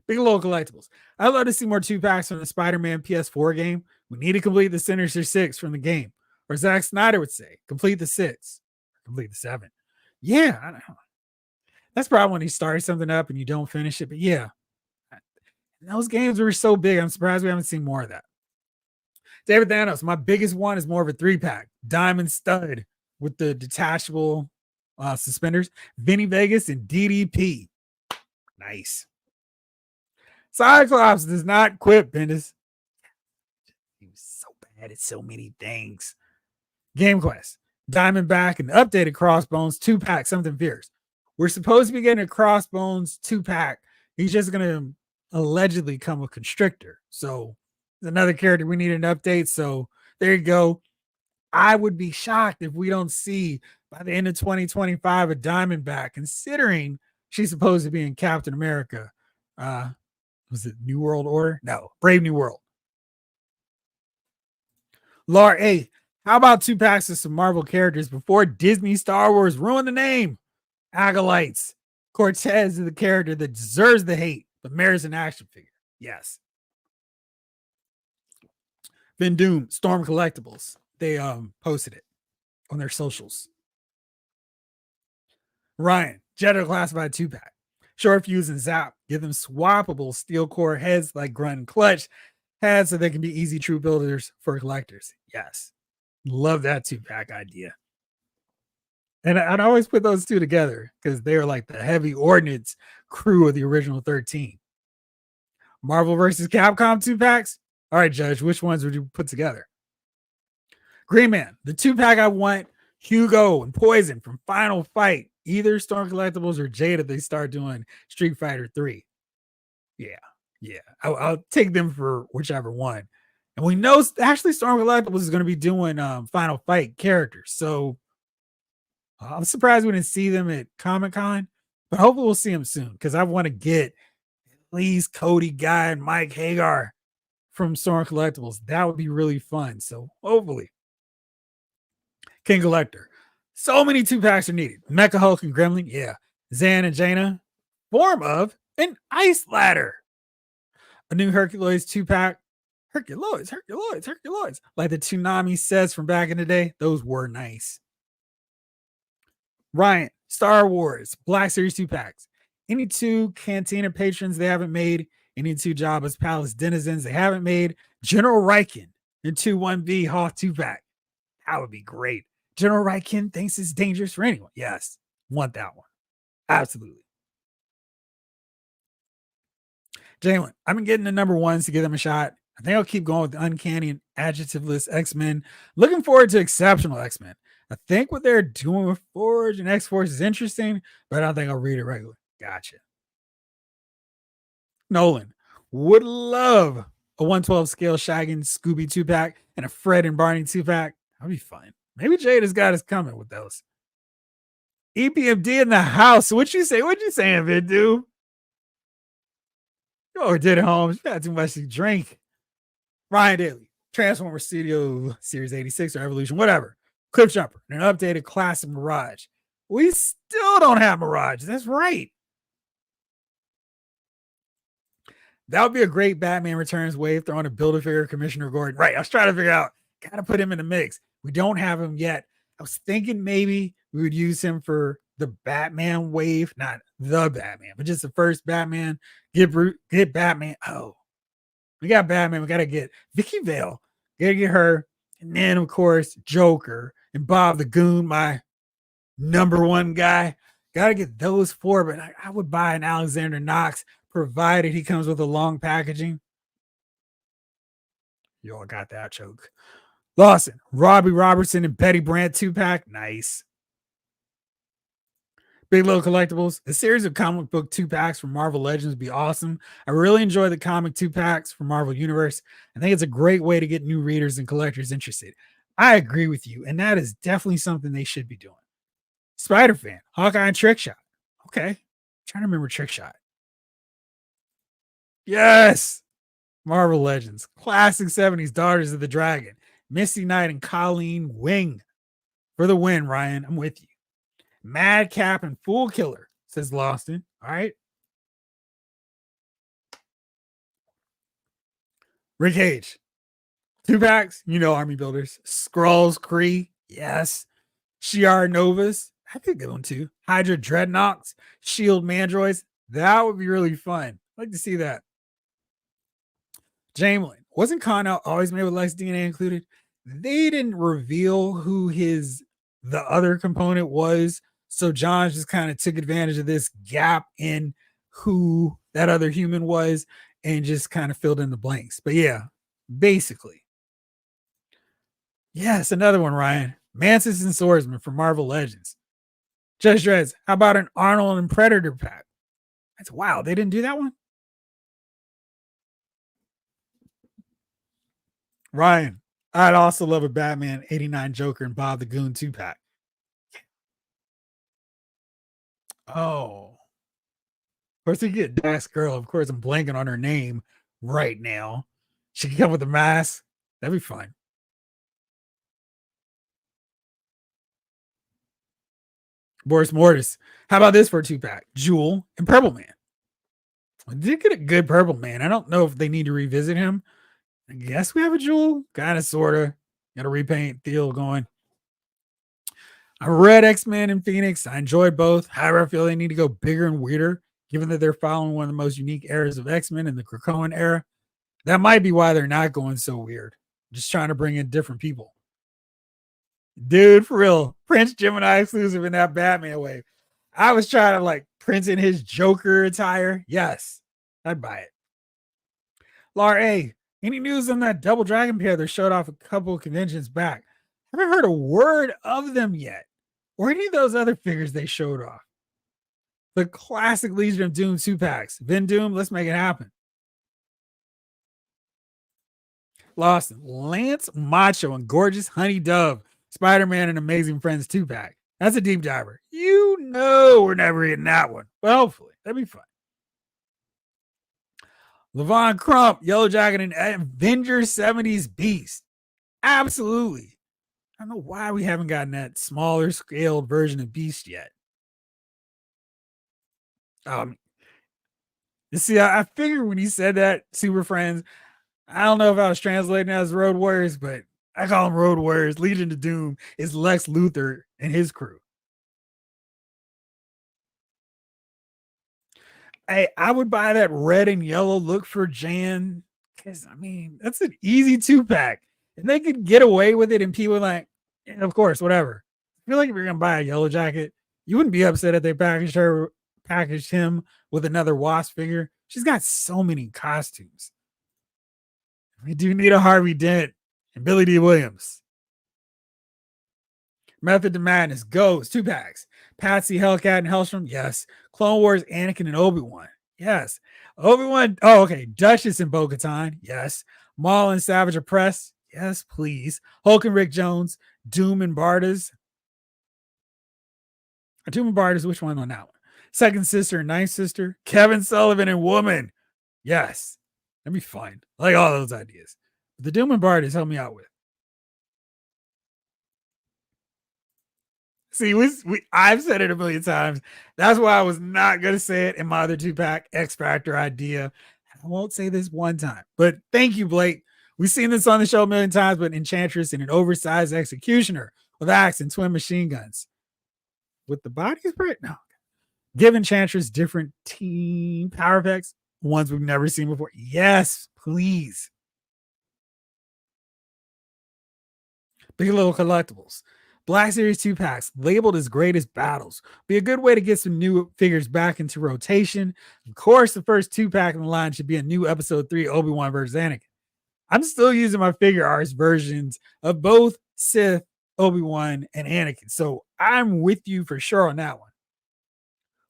Bigelow Collectibles. I'd love to see more 2-packs from the Spider-Man PS4 game. We need to complete the Sinister 6 from the game. Or Zack Snyder would say, complete the 6. Complete the 7. Yeah, I don't know. That's probably when he starts something up and you don't finish it. But yeah, those games were so big. I'm surprised we haven't seen more of that. David Thanos, my biggest one is more of a 3-pack. Diamond Stud with the detachable suspenders. Vinny Vegas and DDP. Nice. Cyclops does not quit, Bendis. He was so bad at so many things. Game Quest. Diamondback and updated Crossbones 2-pack. Something fierce. We're supposed to be getting a Crossbones 2-pack. He's just going to allegedly come a Constrictor. So another character we need an update. So there you go. I would be shocked if we don't see by the end of 2025 a Diamondback, considering she's supposed to be in Captain America. Was it New World Order? No, Brave New World. Laura A, how about 2-packs of some Marvel characters before Disney Star Wars ruined the name? Acolytes. Cortez is the character that deserves the hate, but merits an action figure. Yes. Vin Doom, Storm Collectibles. They posted it on their socials. Ryan, Jedi Classified 2-pack. Short Fuse and Zap. Give them swappable steel core heads like Grunt and Clutch heads so they can be easy troop builders for collectors. Yes. Love that 2-pack idea. And I'd always put those two together because they're like the heavy ordnance crew of the original 13. Marvel versus Capcom 2-packs. All right, Judge, which ones would you put together? Green Man, the 2-pack I want, Hugo and Poison from Final Fight. Either Storm Collectibles or Jada, they start doing Street Fighter 3. Yeah. I'll take them for whichever one. And we know actually Storm Collectibles is going to be doing Final Fight characters. So I'm surprised we didn't see them at Comic-Con, but hopefully we'll see them soon because I want to get at least Cody Guy and Mike Hagar from Storm Collectibles. That would be really fun. So hopefully. King Collector. So many 2-packs are needed. Mecha Hulk and Gremlin. Yeah. Zan and Jaina. Form of an Ice Ladder. A new Herculoids 2-pack. Herculoids. Like the Toonami sets from back in the day. Those were nice. Ryan, Star Wars, Black Series 2-packs. Any 2 Cantina patrons they haven't made. Any 2 Jabba's Palace denizens they haven't made. General Riken and 2 1B Hoth 2-pack. That would be great. General Riken thinks it's dangerous for anyone. Yes, want that one. Absolutely. Jalen, I've been getting the number 1s to give them a shot. I think I'll keep going with the uncanny and adjectiveless X-Men. Looking forward to exceptional X-Men. I think what they're doing with Forge and X-Force is interesting, but I don't think I'll read it regularly. Gotcha. Nolan, would love a 112 scale Shaggin Scooby 2-pack and a Fred and Barney 2-pack. That'd be fun. Maybe Jade has got us coming with those. EPMD in the house. What you say? What you saying, Vidu? Oh, did it, Holmes. You had too much to drink. Ryan Daly, Transformer Studio Series 86 or Evolution, whatever. Cliff Jumper, and an updated classic Mirage. We still don't have Mirage. That's right. That would be a great Batman Returns wave throwing a Build-A-Figure Commissioner Gordon. Right. I was trying to figure out, gotta put him in the mix. We don't have him yet. I was thinking maybe we would use him for the Batman wave, not the Batman, but just the first Batman. Get Batman. Oh, we got Batman. We got to get Vicky Vale. Got to get her. And then, of course, Joker and Bob the Goon, my number one guy. Got to get those four, but I would buy an Alexander Knox, provided he comes with a long packaging. Y'all got that joke. Lawson, Robbie Robertson, and Betty Brant 2-pack. Nice. Big Little Collectibles. A series of comic book 2-packs from Marvel Legends would be awesome. I really enjoy the comic 2-packs from Marvel Universe. I think it's a great way to get new readers and collectors interested. I agree with you, and that is definitely something they should be doing. Spider-Fan, Hawkeye, and Trickshot. Okay. I'm trying to remember Trickshot. Yes. Marvel Legends. Classic 70s Daughters of the Dragon. Misty Knight and Colleen Wing. For the win, Ryan. I'm with you. Madcap and Fool Killer, says Lawson. All right. Rick Cage. 2-packs. Army Builders. Skrulls, Kree. Yes. Shi'ar Novas. I think good one too. Hydra Dreadnoks. Shield Mandroids. That would be really fun. I'd like to see that. Jamelin. Wasn't Connell always made with Lex DNA included? They didn't reveal who the other component was. So John just kind of took advantage of this gap in who that other human was and just kind of filled in the blanks. But yeah, basically. Yes, another one, Ryan. Mantis and Swordsman from Marvel Legends. Judge Dredd, how about an Arnold and Predator pack? That's wow. They didn't do that one? Ryan, I'd also love a Batman 89 Joker and Bob the Goon 2-pack. Oh. Of course, you get Dax Girl. Of course, I'm blanking on her name right now. She can come with a mask. That'd be fun. Boris Mortis. How about this for a 2-pack? Jewel and Purple Man. I did get a good Purple Man. I don't know if they need to revisit him. I guess we have a Jewel. Kind of, sort of. Got a repaint deal going. I read X-Men and Phoenix. I enjoyed both. However, I feel they need to go bigger and weirder, given that they're following one of the most unique eras of X-Men in the Krakoan era. That might be why they're not going so weird. Just trying to bring in different people. Dude, for real. Prince Gemini exclusive in that Batman wave. I was trying to Prince in his Joker attire. Yes, I'd buy it. Lar A, any news on that Double Dragon pair that showed off a couple of conventions back? I haven't heard a word of them yet, or any of those other figures they showed off. The classic Legion of Doom 2-packs. Vin Doom, let's make it happen. Lawson, Lance Macho and Gorgeous Honey Dove. Spider-Man and Amazing Friends 2-pack. That's a deep diver. We're never getting that one. But hopefully, that'd be fun. Levon Crump, Yellow Jacket, and Avengers 70s Beast. Absolutely. I don't know why we haven't gotten that smaller scaled version of Beast yet. You see, I figured when he said that, Super Friends, I don't know if I was translating as Road Warriors, but I call them Road Warriors. Legion of Doom is Lex Luthor and his crew. Hey, I would buy that red and yellow look for Jan, because that's an easy 2-pack. And they could get away with it, and people of course, whatever. I feel like if you're gonna buy a Yellow Jacket, you wouldn't be upset if they packaged him with another Wasp figure. She's got so many costumes. We do need a Harvey Dent and Billy D. Williams. Method to Madness goes 2-packs. Patsy, Hellcat, and Hellstrom. Yes. Clone Wars, Anakin, and Obi-Wan. Yes. Obi-Wan. Oh, okay. Duchess and Bo-Katan. Yes. Maul and Savage Oppress. Yes, please. Hulk and Rick Jones. Doom and Bardas. Doom and Bardas, which one on that one? Second Sister and Ninth Sister. Kevin Sullivan and Woman. Yes. That'd be fun. I like all those ideas. The Doom and Bard has helped me out with. See, I've said it a million times. That's why I was not going to say it in my other 2-pack X Factor idea. I won't say this one time, but thank you, Blake. We've seen this on the show a million times, but Enchantress and an oversized executioner with axe and twin machine guns. With the body spray? No. Give Enchantress different team power effects, ones we've never seen before. Yes, please. Big Little Collectibles. Black Series 2-packs labeled as greatest battles. Be a good way to get some new figures back into rotation. Of course, the first 2-pack in the line should be a new episode 3 Obi-Wan versus Anakin. I'm still using my figure arts versions of both Sith, Obi-Wan, and Anakin. So I'm with you for sure on that one.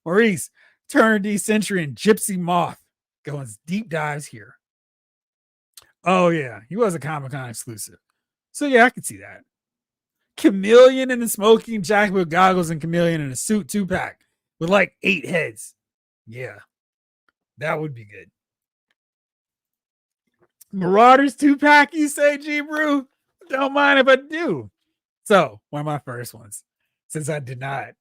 Maurice, Turner D Century, and Gypsy Moth going deep dives here. Oh, yeah. He was a Comic-Con exclusive. So, yeah, I can see that. Chameleon in the smoking jacket with goggles and Chameleon in a suit 2-pack with like 8 heads. Yeah, that would be good. Marauders 2-pack, you say, G Brew? Don't mind if I do. So, one of my first ones, since I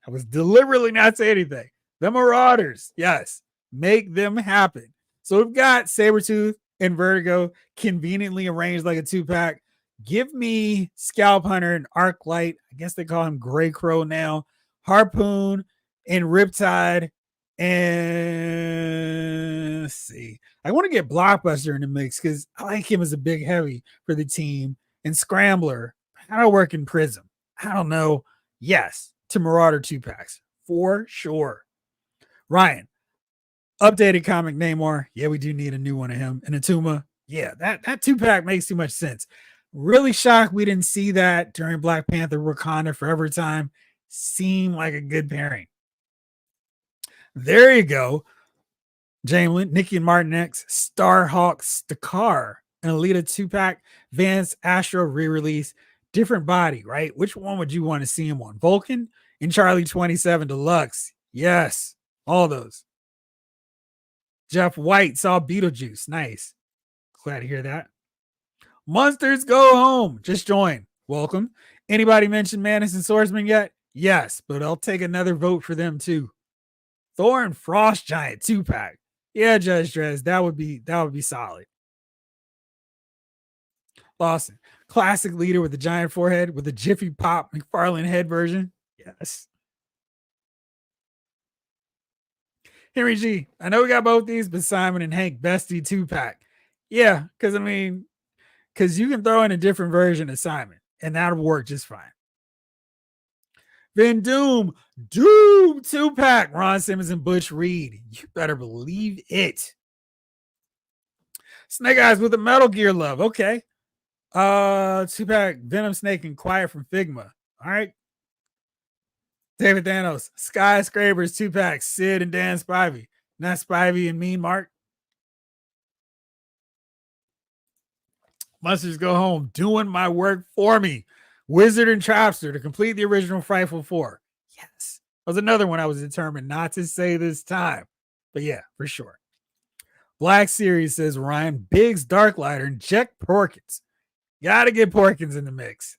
was deliberately not saying anything. The Marauders, yes, make them happen. So we've got Sabretooth and Vertigo conveniently arranged like a 2-pack. Give me Scalp Hunter and Arclight. I guess they call him Grey Crow now. Harpoon and Riptide. And let's see. I want to get Blockbuster in the mix because I like him as a big heavy for the team. And Scrambler. How do I work in Prism? I don't know. Yes, to Marauder 2-packs for sure. Ryan, updated comic Namor. Yeah, we do need a new one of him. And Atuma. Yeah, that 2-pack makes too much sense. Really shocked we didn't see that during Black Panther Wakanda Forever time. Seemed like a good pairing. There you go. Jamelin, Nikki and Martin X, Starhawk, Stakar, and Alita 2-pack, Vance, Astro re-release. Different body, right? Which one would you want to see him on? Vulcan and Charlie 27 Deluxe. Yes, all those. Jeff White saw Beetlejuice. Nice. Glad to hear that. Monsters Go Home. Just join. Welcome. Anybody mention Manus and Swordsman yet? Yes, but I'll take another vote for them too. Thor and Frost Giant 2-pack. Yeah, Judge Drez, that would be solid. Lawson, classic leader with the giant forehead with the Jiffy Pop McFarlane head version. Yes. Henry G, I know we got both these, but Simon and Hank Bestie 2-pack. Yeah, because you can throw in a different version of Simon, and that'll work just fine. Then Doom 2-pack, Ron Simmons and Butch Reed. You better believe it. Snake Eyes with a Metal Gear love. Okay. 2-pack, Venom Snake and Quiet from Figma. All right. David Thanos, Skyscrapers 2-pack, Sid and Dan Spivey. Not Spivey and Mean Mark. Monsters Go Home, doing my work for me. Wizard and Trapster to complete the original Frightful 4. Yes. That was another one I was determined not to say this time. But yeah, for sure. Black Series says Ryan Biggs, Darklighter, and Jack Porkins. Gotta get Porkins in the mix.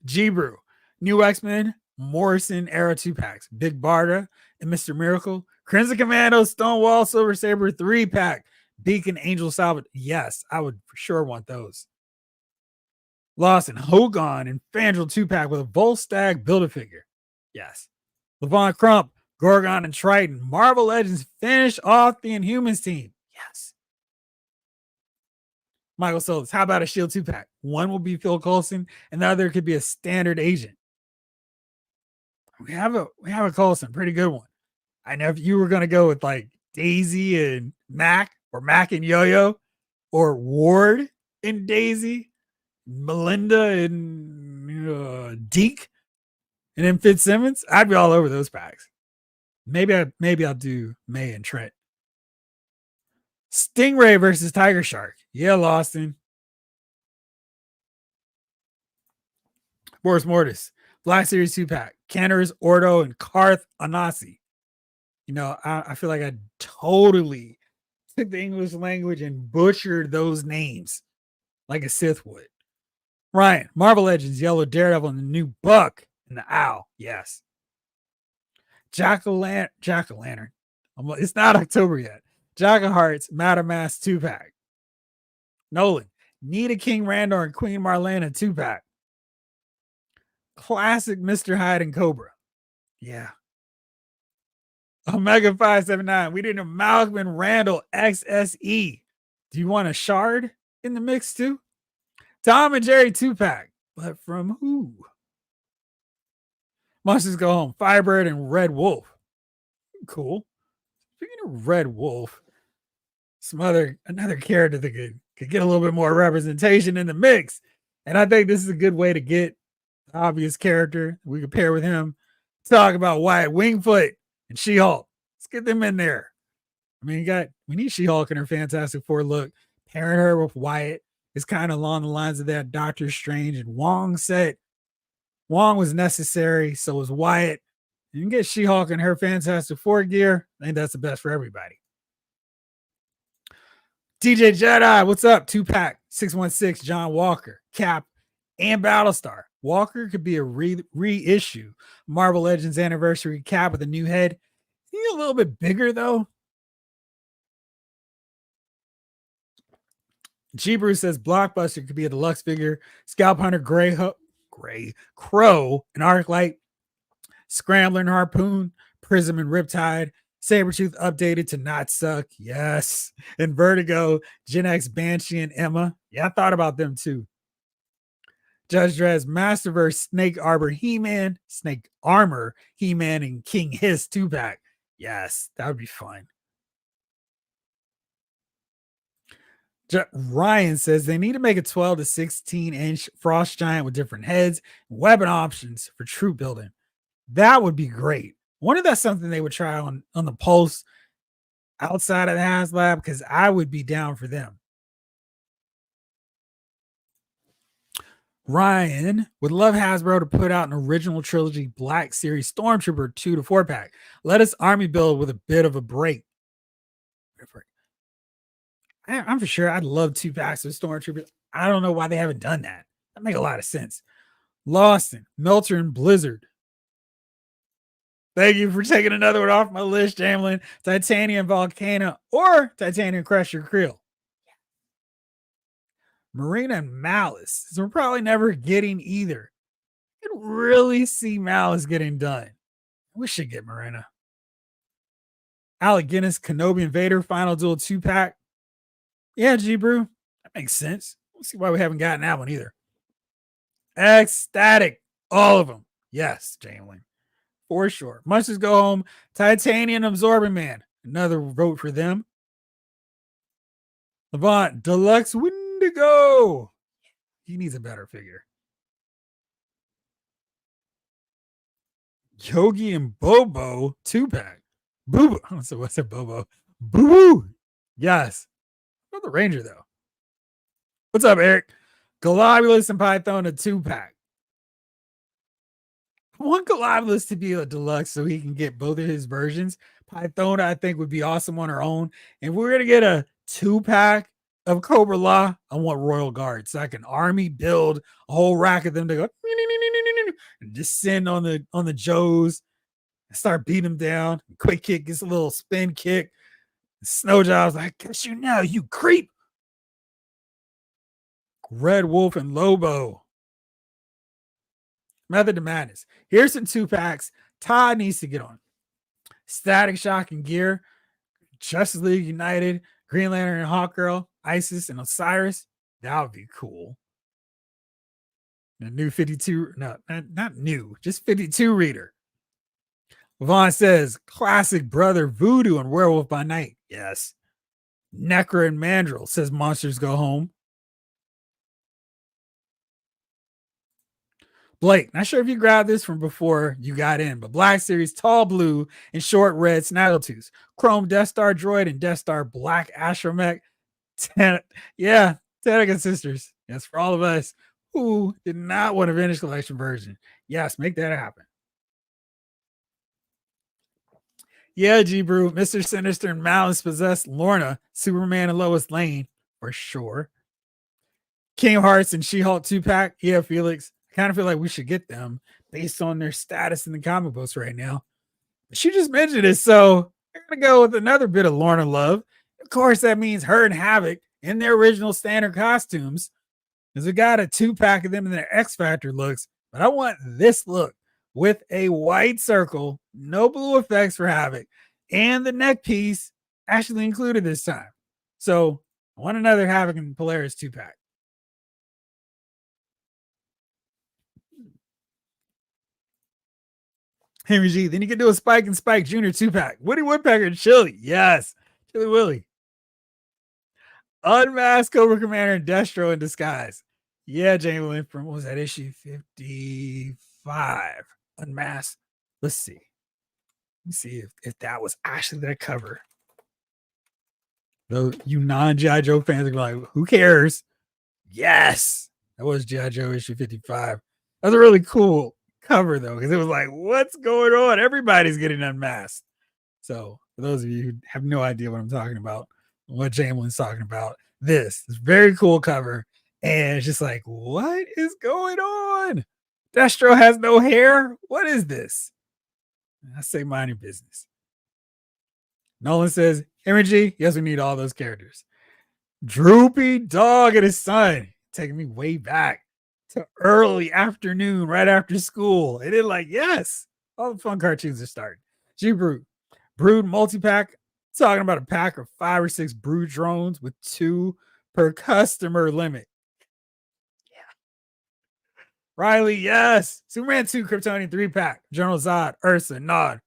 G-Brew, New X-Men, Morrison era 2-packs. Big Barda and Mr. Miracle. Crimson Commando, Stonewall, Silver Saber 3-pack. Beacon, Angel Salvador. Yes, I would for sure want those. Lawson, Hogan, and Fandral 2-pack with a Volstagg Build-A-Figure. Yes. Levon Crump, Gorgon, and Triton. Marvel Legends finish off the Inhumans team. Yes. Michael Solis, how about a Shield 2-pack? One will be Phil Coulson, and the other could be a standard agent. We have a Coulson, pretty good one. I know if you were going to go with like Daisy and Mac, or Mac and Yo-Yo, or Ward and Daisy, Melinda and Deke, and then Fitzsimmons, I'd be all over those packs. Maybe I'll do May and Trent. Stingray versus Tiger Shark. Yeah, Lawson. Boris Mortis. Black Series 2-pack. Kenners, Ordo, and Karth Anasi. I feel like I totally took the English language and butchered those names like a Sith would. Ryan, Marvel Legends, Yellow Daredevil, and the new Buck and the Owl. Yes. Jack-o'-lantern. It's not October yet. Jack of Hearts, Matter Mask 2-pack. Nolan, Nita King Randor and Queen Marlena 2-pack. Classic Mr. Hyde and Cobra. Yeah. Omega 579. We did a Malcolm and Randall XSE. Do you want a Shard in the mix too? Tom and Jerry 2-pack. But from who? Monsters Go Home. Firebird and Red Wolf. Cool. Speaking of Red Wolf, another character that could get a little bit more representation in the mix. And I think this is a good way to get the obvious character we could pair with him. Talk about Wyatt Wingfoot and She-Hulk. Let's get them in there. I mean, we need She-Hulk in her Fantastic Four look. Pairing her with Wyatt is kind of along the lines of that Doctor Strange. And Wong said Wong was necessary, so was Wyatt. You can get She-Hulk in her Fantastic Four gear. I think that's the best for everybody. DJ Jedi, what's up? 2-pack, 616, John Walker, Cap, and Battlestar. Walker could be a reissue. Marvel Legends Anniversary Cap with a new head. He's a little bit bigger, though. G. Bruce says Blockbuster could be a deluxe figure. Scalp Hunter, Gray Crow, and Arclight. Scrambler and Harpoon, Prism and Riptide. Sabretooth updated to not suck. Yes. And Vertigo, Gen X, Banshee, and Emma. Yeah, I thought about them too. Judge Dredd's Masterverse, Snake Armor, He-Man, and King Hiss 2-pack. Yes, that would be fun. Ryan says they need to make a 12 to 16 inch Frost Giant with different heads, weapon options for troop building. That would be great. I wonder if that's something they would try on the Pulse outside of the HasLab, because I would be down for them. Ryan would love Hasbro to put out an original trilogy Black Series Stormtrooper 2 to 4-pack. Let us army build with a bit of a break. I'm for sure I'd love 2 packs of Stormtroopers. I don't know why they haven't done that. That makes a lot of sense. Lawson, Melter, and Blizzard. Thank you for taking another one off my list, Jamlin. Titanium Volcano or Titanium Crusher Creel. Marina and Malice. So we're probably never getting either. I can really see Malice getting done. We should get Marina. Alec Guinness, Kenobi and Vader, Final Duel 2-pack. Yeah, G-Brew. That makes sense. Let's see why we haven't gotten that one either. Ecstatic. All of them. Yes, Jamlin. For sure. Monsters Go Home. Titanium Absorbing Man. Another vote for them. Levant. Deluxe Wendigo. He needs a better figure. Yogi and Bobo 2-pack. Boo. I don't know what's a Bobo. Boo. Yes. Not the Ranger, though. What's up, Eric? Globulus and Python a 2-pack. I want Globulus to be a deluxe so he can get both of his versions. Python, I think, would be awesome on her own. And we're going to get a 2-pack of Cobra Law. I want Royal Guard so I can army build a whole rack of them to go and descend on the Joes and start beating them down. Quick Kick gets a little spin kick. Snowjaw's like, I guess you know, you creep. Red Wolf and Lobo. Method to Madness. Here's some 2-packs. Todd needs to get on. Static Shock and Gear. Justice League United. Green Lantern and Hawkgirl. Isis and Osiris. That would be cool. The new 52. No, not new. Just 52 reader. Vaughn says, classic brother Voodoo and Werewolf by Night. Yes. Necra and Mandrill says Monsters Go Home. Blake, not sure if you grabbed this from before you got in, but Black Series Tall Blue and Short Red Snaggletooth. Chrome Death Star Droid and Death Star Black Astromech. Teneca Sisters. Yes, for all of us who did not want a vintage collection version. Yes, make that happen. Yeah, G Brew, Mr. Sinister and Malice possessed Lorna, Superman and Lois Lane, for sure. King of Hearts and She-Hulk 2-pack. Yeah, Felix. I kind of feel like we should get them based on their status in the comic books right now. She just mentioned it, so I'm gonna go with another bit of Lorna love. Of course, that means her and Havoc in their original standard costumes. Because we got a 2-pack of them in their X Factor looks, but I want this look with a white circle, no blue effects for Havoc, and the neck piece actually included this time. So I want another Havoc and Polaris 2-pack. Henry G. Then you can do a Spike and Spike Jr. 2-pack. Woody Woodpecker and Chili. Yes. Chili Willy. Unmasked Cobra Commander and Destro in disguise. Yeah, Jamie Lynn from what was that issue 55? Unmasked. Let's see. Let me see if that was actually that cover. Though you non-G.I. Joe fans are like, who cares? Yes. That was G.I. Joe issue 55. That was a really cool cover though, because it was like, what's going on? Everybody's getting unmasked. So for those of you who have no idea what I'm talking about, what Jamelin's talking about, this very cool cover. And it's just like, what is going on? Destro has no hair. What is this? I say mind your business. Nolan says, Energy, yes, we need all those characters. Droopy Dog and his son, taking me way back to early afternoon, right after school. And then like, yes, all the fun cartoons are starting. G-Brood, Brood multi-pack, talking about a pack of 5 or 6 Brood drones with 2 per customer limit. Yeah. Riley, yes. Superman 2 Kryptonian 3-pack. General Zod, Ursa, Nod.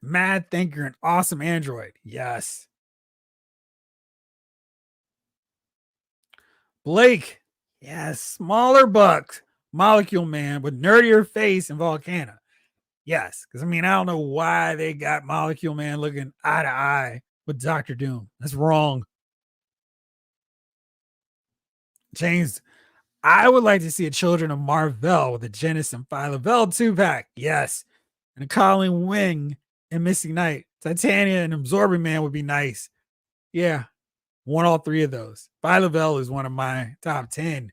Mad Thinker and Awesome Android. Yes. Blake. Yes. Smaller Bucks. Molecule Man with nerdier face and Volcana. Yes. Because, I mean, I don't know why they got Molecule Man looking eye to eye with Doctor Doom. That's wrong. James, I would like to see a Children of Marvel with a Genesis and Phyla-Vell 2-pack. Yes. And a Colin Wing and Misty Knight. Titania and Absorbing Man would be nice. Yeah. Want all 3 of those. Phyla-Vell is one of my top 10.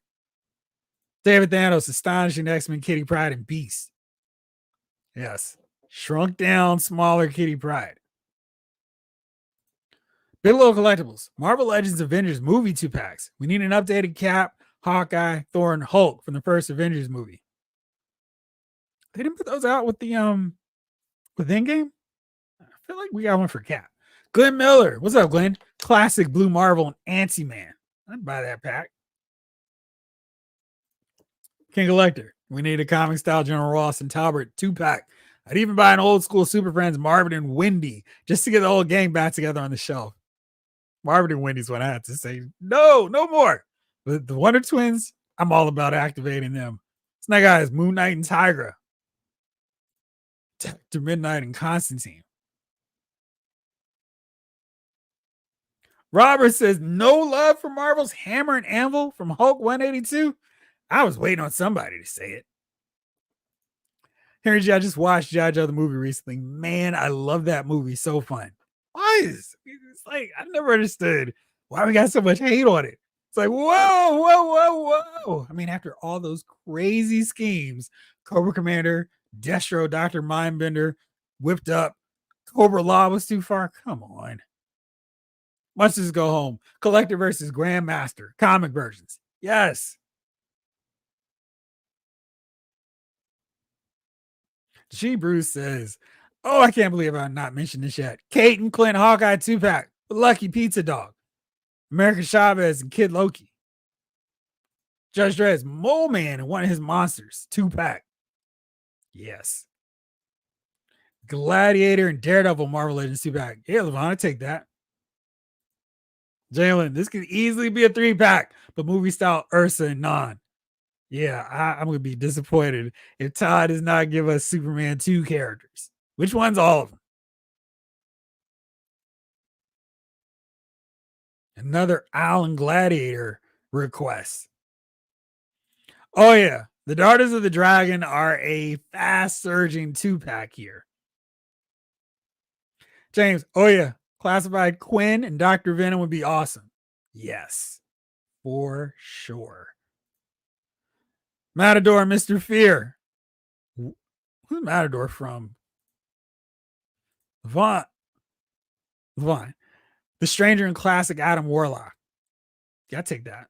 David Thanos, Astonishing X-Men, Kitty Pryde, and Beast. Yes. Shrunk down, smaller Kitty Pryde. Bigelow Collectibles. Marvel Legends Avengers movie 2-packs. We need an updated Cap, Hawkeye, Thor, and Hulk from the first Avengers movie. They didn't put those out with the with Endgame? I feel like we got one for Cap. Glenn Miller. What's up, Glenn? Classic Blue Marvel and Ant-Man. I'd buy that pack. King Collector. We need a comic style General Ross and Talbot 2-pack. I'd even buy an old school Super Friends Marvin and Wendy just to get the whole gang back together on the shelf. Marvin and Wendy's what I had to say. No more. But the Wonder Twins, I'm all about activating them. It's not guys, Moon Knight and Tigra. Dr. Midnight and Constantine. Robert says, no love for Marvel's Hammer and Anvil from Hulk 182. I was waiting on somebody to say it. Henry G, I just watched G.I. Joe the movie recently. Man, I love that movie. So fun. Why is it's like I never understood why we got so much hate on it. It's like, whoa. I mean, after all those crazy schemes, Cobra Commander, Destro, Dr. Mindbender, whipped up, Cobra Law was too far. Come on. Let's just go home. Collector versus Grandmaster, comic versions. Yes. G. Bruce says, oh, I can't believe I've not mentioned this yet. Kate and Clint Hawkeye 2-pack, Lucky Pizza Dog, American Chavez and Kid Loki. Judge Dredd's Mole Man and one of his monsters 2-pack. Yes. Gladiator and Daredevil Marvel Legends 2-pack. Yeah, Levon, I take that. Jalen, this could easily be a 3-pack, but movie style Ursa and Non. Yeah, I'm going to be disappointed if Todd does not give us Superman 2 characters. Which one's all of them? Another Alan Gladiator request. Oh, yeah. The Daughters of the Dragon are a fast surging 2-pack here. James, oh yeah, Classified Quinn and Dr. Venom would be awesome. Yes, for sure. Matador and Mr. Fear. Who's Matador from? Vaughn. The Stranger in Classic Adam Warlock. Yeah, I take that.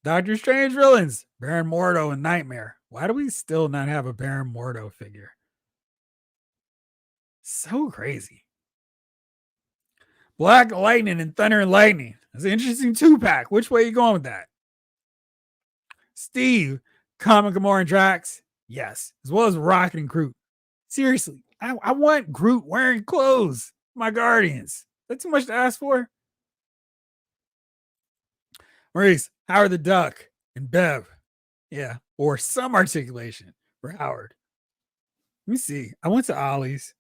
Doctor Strange villains. Baron Mordo and Nightmare. Why do we still not have a Baron Mordo figure? So crazy. Black Lightning and Thunder and Lightning. That's an interesting 2-pack. Which way are you going with that? Steve, Common Gamora and Drax. Yes. As well as Rocket and Groot. Seriously, I want Groot wearing clothes. My Guardians. That's too much to ask for. Maurice, Howard the Duck and Bev. Yeah. Or some articulation for Howard. Let me see. I went to Ollie's.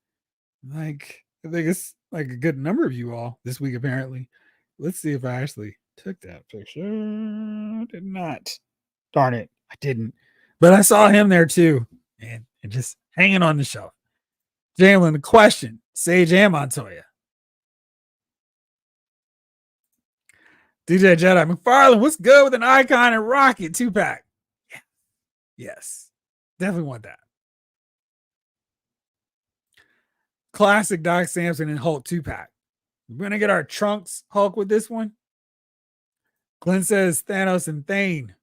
I think it's a good number of you all this week, apparently. Let's see if I actually took that picture. Did not. Darn it. I didn't. But I saw him there too. And just hanging on the shelf. Jalen, the question. Sage and Montoya. DJ Jedi. McFarlane, what's good with an Icon and Rocket 2-pack? Yeah. Yes. Definitely want that. Classic Doc Samson and Hulk 2-pack. We're going to get our Trunks Hulk with this one. Glenn says Thanos and Thane.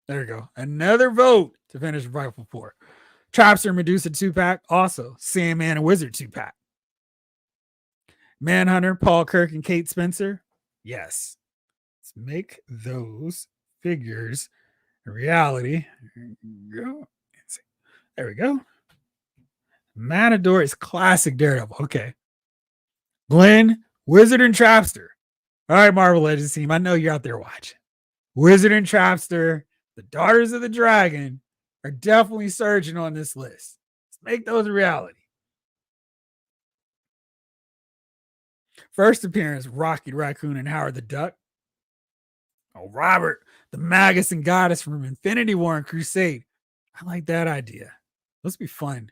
There you go. Another vote to finish Rifle 4. Trapster and Medusa 2-pack. Also, Sandman and Wizard 2-pack. Manhunter, Paul Kirk, and Kate Spencer. Yes. Let's make those figures a reality. There we go. Matador is classic Daredevil. Okay. Glenn, Wizard and Trapster. All right, Marvel Legends team. I know you're out there watching. Wizard and Trapster, the Daughters of the Dragon, are definitely surging on this list. Let's make those a reality. First appearance, Rocky Raccoon and Howard the Duck. Oh, Robert, the Magus and Goddess from Infinity War and Crusade. I like that idea. Let's be fun.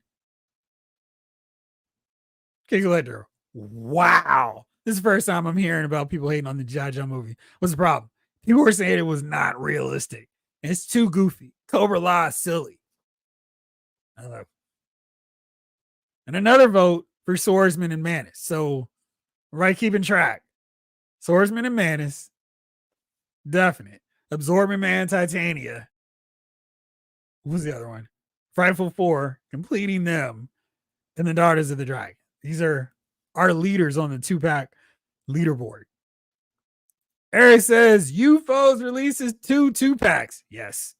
King Ledger. Wow. This is the first time I'm hearing about people hating on the G.I. Joe movie. What's the problem? People were saying it was not realistic. It's too goofy. Cobra La is silly. I love it. And another vote for Swordsman and Manus. So, right, keeping track. Swordsman and Manus. Definite. Absorbing Man, Titania. What was the other one? Frightful 4. Completing them. And the Daughters of the Dragon. These are our leaders on the 2-pack leaderboard. Eric says UFOs releases 2-packs. Yes.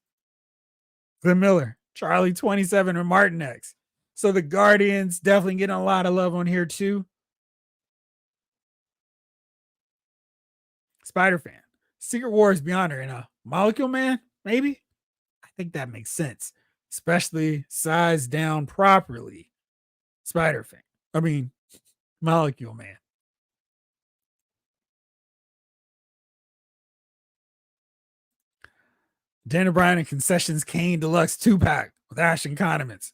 Glenn Miller, Charlie 27, or Martin X. So the Guardians definitely getting a lot of love on here too. Spider-Fan, Secret Wars Beyonder, and a Molecule Man, maybe? I think that makes sense, especially sized down properly. Spider-Fan. I mean, Molecule Man. Dan O'Brien and Concessions Kane Deluxe 2-pack with Ash and Condiments.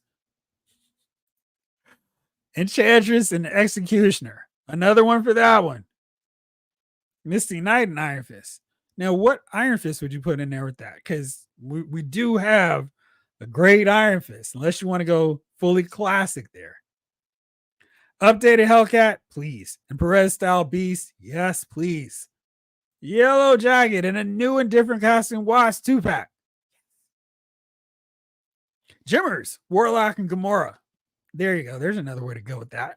Enchantress and Executioner. Another one for that one. Misty Knight and Iron Fist. Now, what Iron Fist would you put in there with that? Because we do have a great Iron Fist, unless you want to go fully classic there. Updated Hellcat, please. And Perez style Beast, yes, please. Yellow Jacket and a new and different costume Wasp 2-pack. Jimmers, Warlock and Gamora. There you go. There's another way to go with that.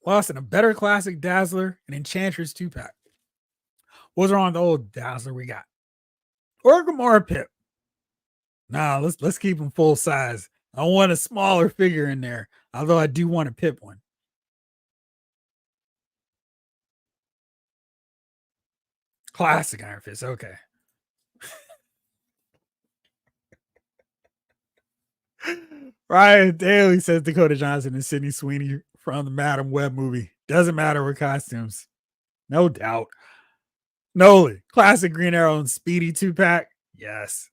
Lost in a better classic Dazzler and Enchantress 2-pack. What's wrong with the old Dazzler we got? Or Gamora Pip. Nah, let's keep them full size. I want a smaller figure in there, although I do want a Pip one. Classic Iron Fist. Okay. Ryan Daly says Dakota Johnson and Sydney Sweeney from the Madam Web movie. Doesn't matter with costumes. No doubt. Noli, classic Green Arrow and Speedy 2-pack. Yes.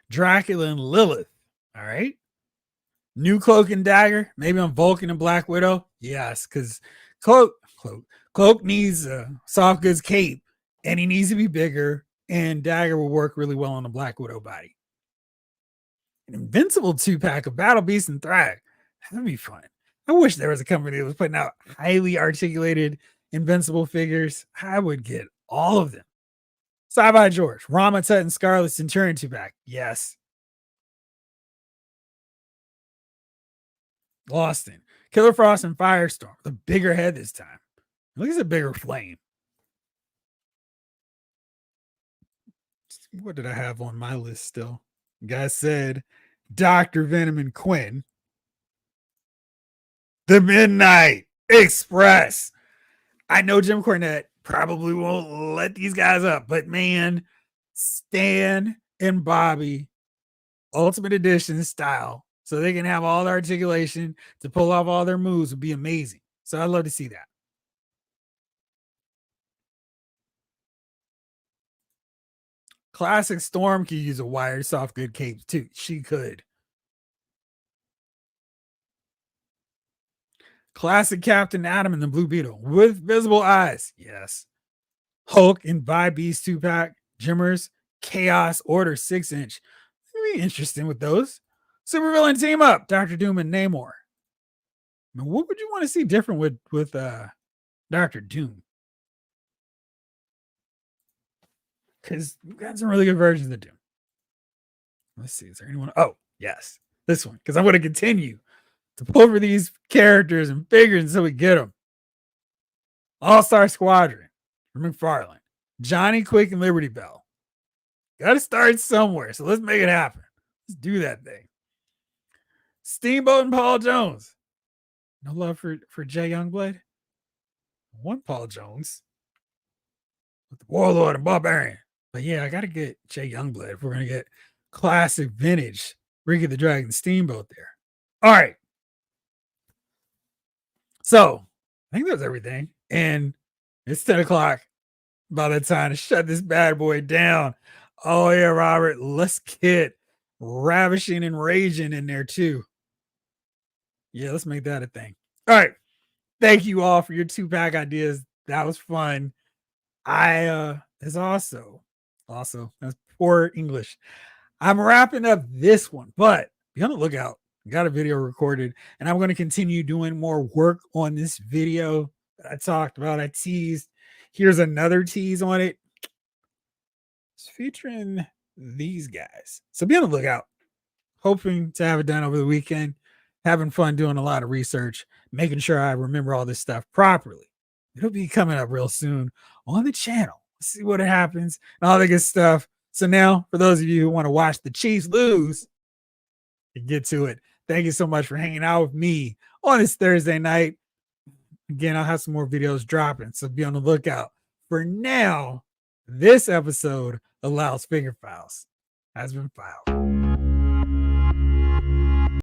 Dracula and Lilith. All right. New Cloak and Dagger. Maybe on Vulcan and Black Widow. Yes, because Cloak needs a soft goods cape, and he needs to be bigger. And Dagger will work really well on the Black Widow body. An Invincible 2-pack of Battle Beast and Thrag. That'd be fun. I wish there was a company that was putting out highly articulated Invincible figures. I would get all of them. Sci-Fi George, Rama Tut and Scarlet Centurion 2-pack. Yes. Austin, Killer Frost and Firestorm. The bigger head this time. At least a bigger flame. What did I have on my list still? You guys said Dr. Venom and Quinn. The Midnight Express. I know Jim Cornette probably won't let these guys up, but man, Stan and Bobby, Ultimate Edition style, so they can have all the articulation to pull off all their moves would be amazing. So I'd love to see that. Classic Storm could use a wired soft good cape too. She could. Classic Captain Atom and the Blue Beetle with visible eyes. Yes. Hulk and Vi Beast 2-pack. Jimmers, Chaos Order 6-inch. Be interesting with those. Supervillain team up. Dr. Doom and Namor. I mean, what would you want to see different with Dr. Doom? Because we've got some really good versions of Doom. Let's see. Is there anyone? Oh, yes. This one. Because I'm going to continue to pull for these characters and figures until we get them. All-Star Squadron from McFarlane. Johnny Quick and Liberty Bell. Got to start somewhere. So let's make it happen. Let's do that thing. Steamboat and Paul Jones. No love for Jay Youngblood. One Paul Jones. With the Warlord and Barbarian. But yeah, I got to get Jay Youngblood if we're going to get classic vintage Ricky the Dragon Steamboat there. All right. So I think that's everything. And it's 10 o'clock by the time to shut this bad boy down. Oh, yeah, Robert. Let's get Ravishing and Raging in there too. Yeah, let's make that a thing. All right. Thank you all for your 2-pack ideas. That was fun. It's also that's poor English. I'm wrapping up this one, but be on the lookout. I got a video recorded, and I'm going to continue doing more work on this video that I talked about. I teased. Here's another tease on it. It's featuring these guys. So be on the lookout. Hoping to have it done over the weekend. Having fun doing a lot of research, making sure I remember all this stuff properly. It'll be coming up real soon on the channel. Let's see what happens and all the good stuff. So now, for those of you who want to watch the Chiefs lose, get to it. Thank you so much for hanging out with me on this Thursday night. Again, I'll have some more videos dropping, so be on the lookout. For now, this episode of Loud's Finger Files has been filed.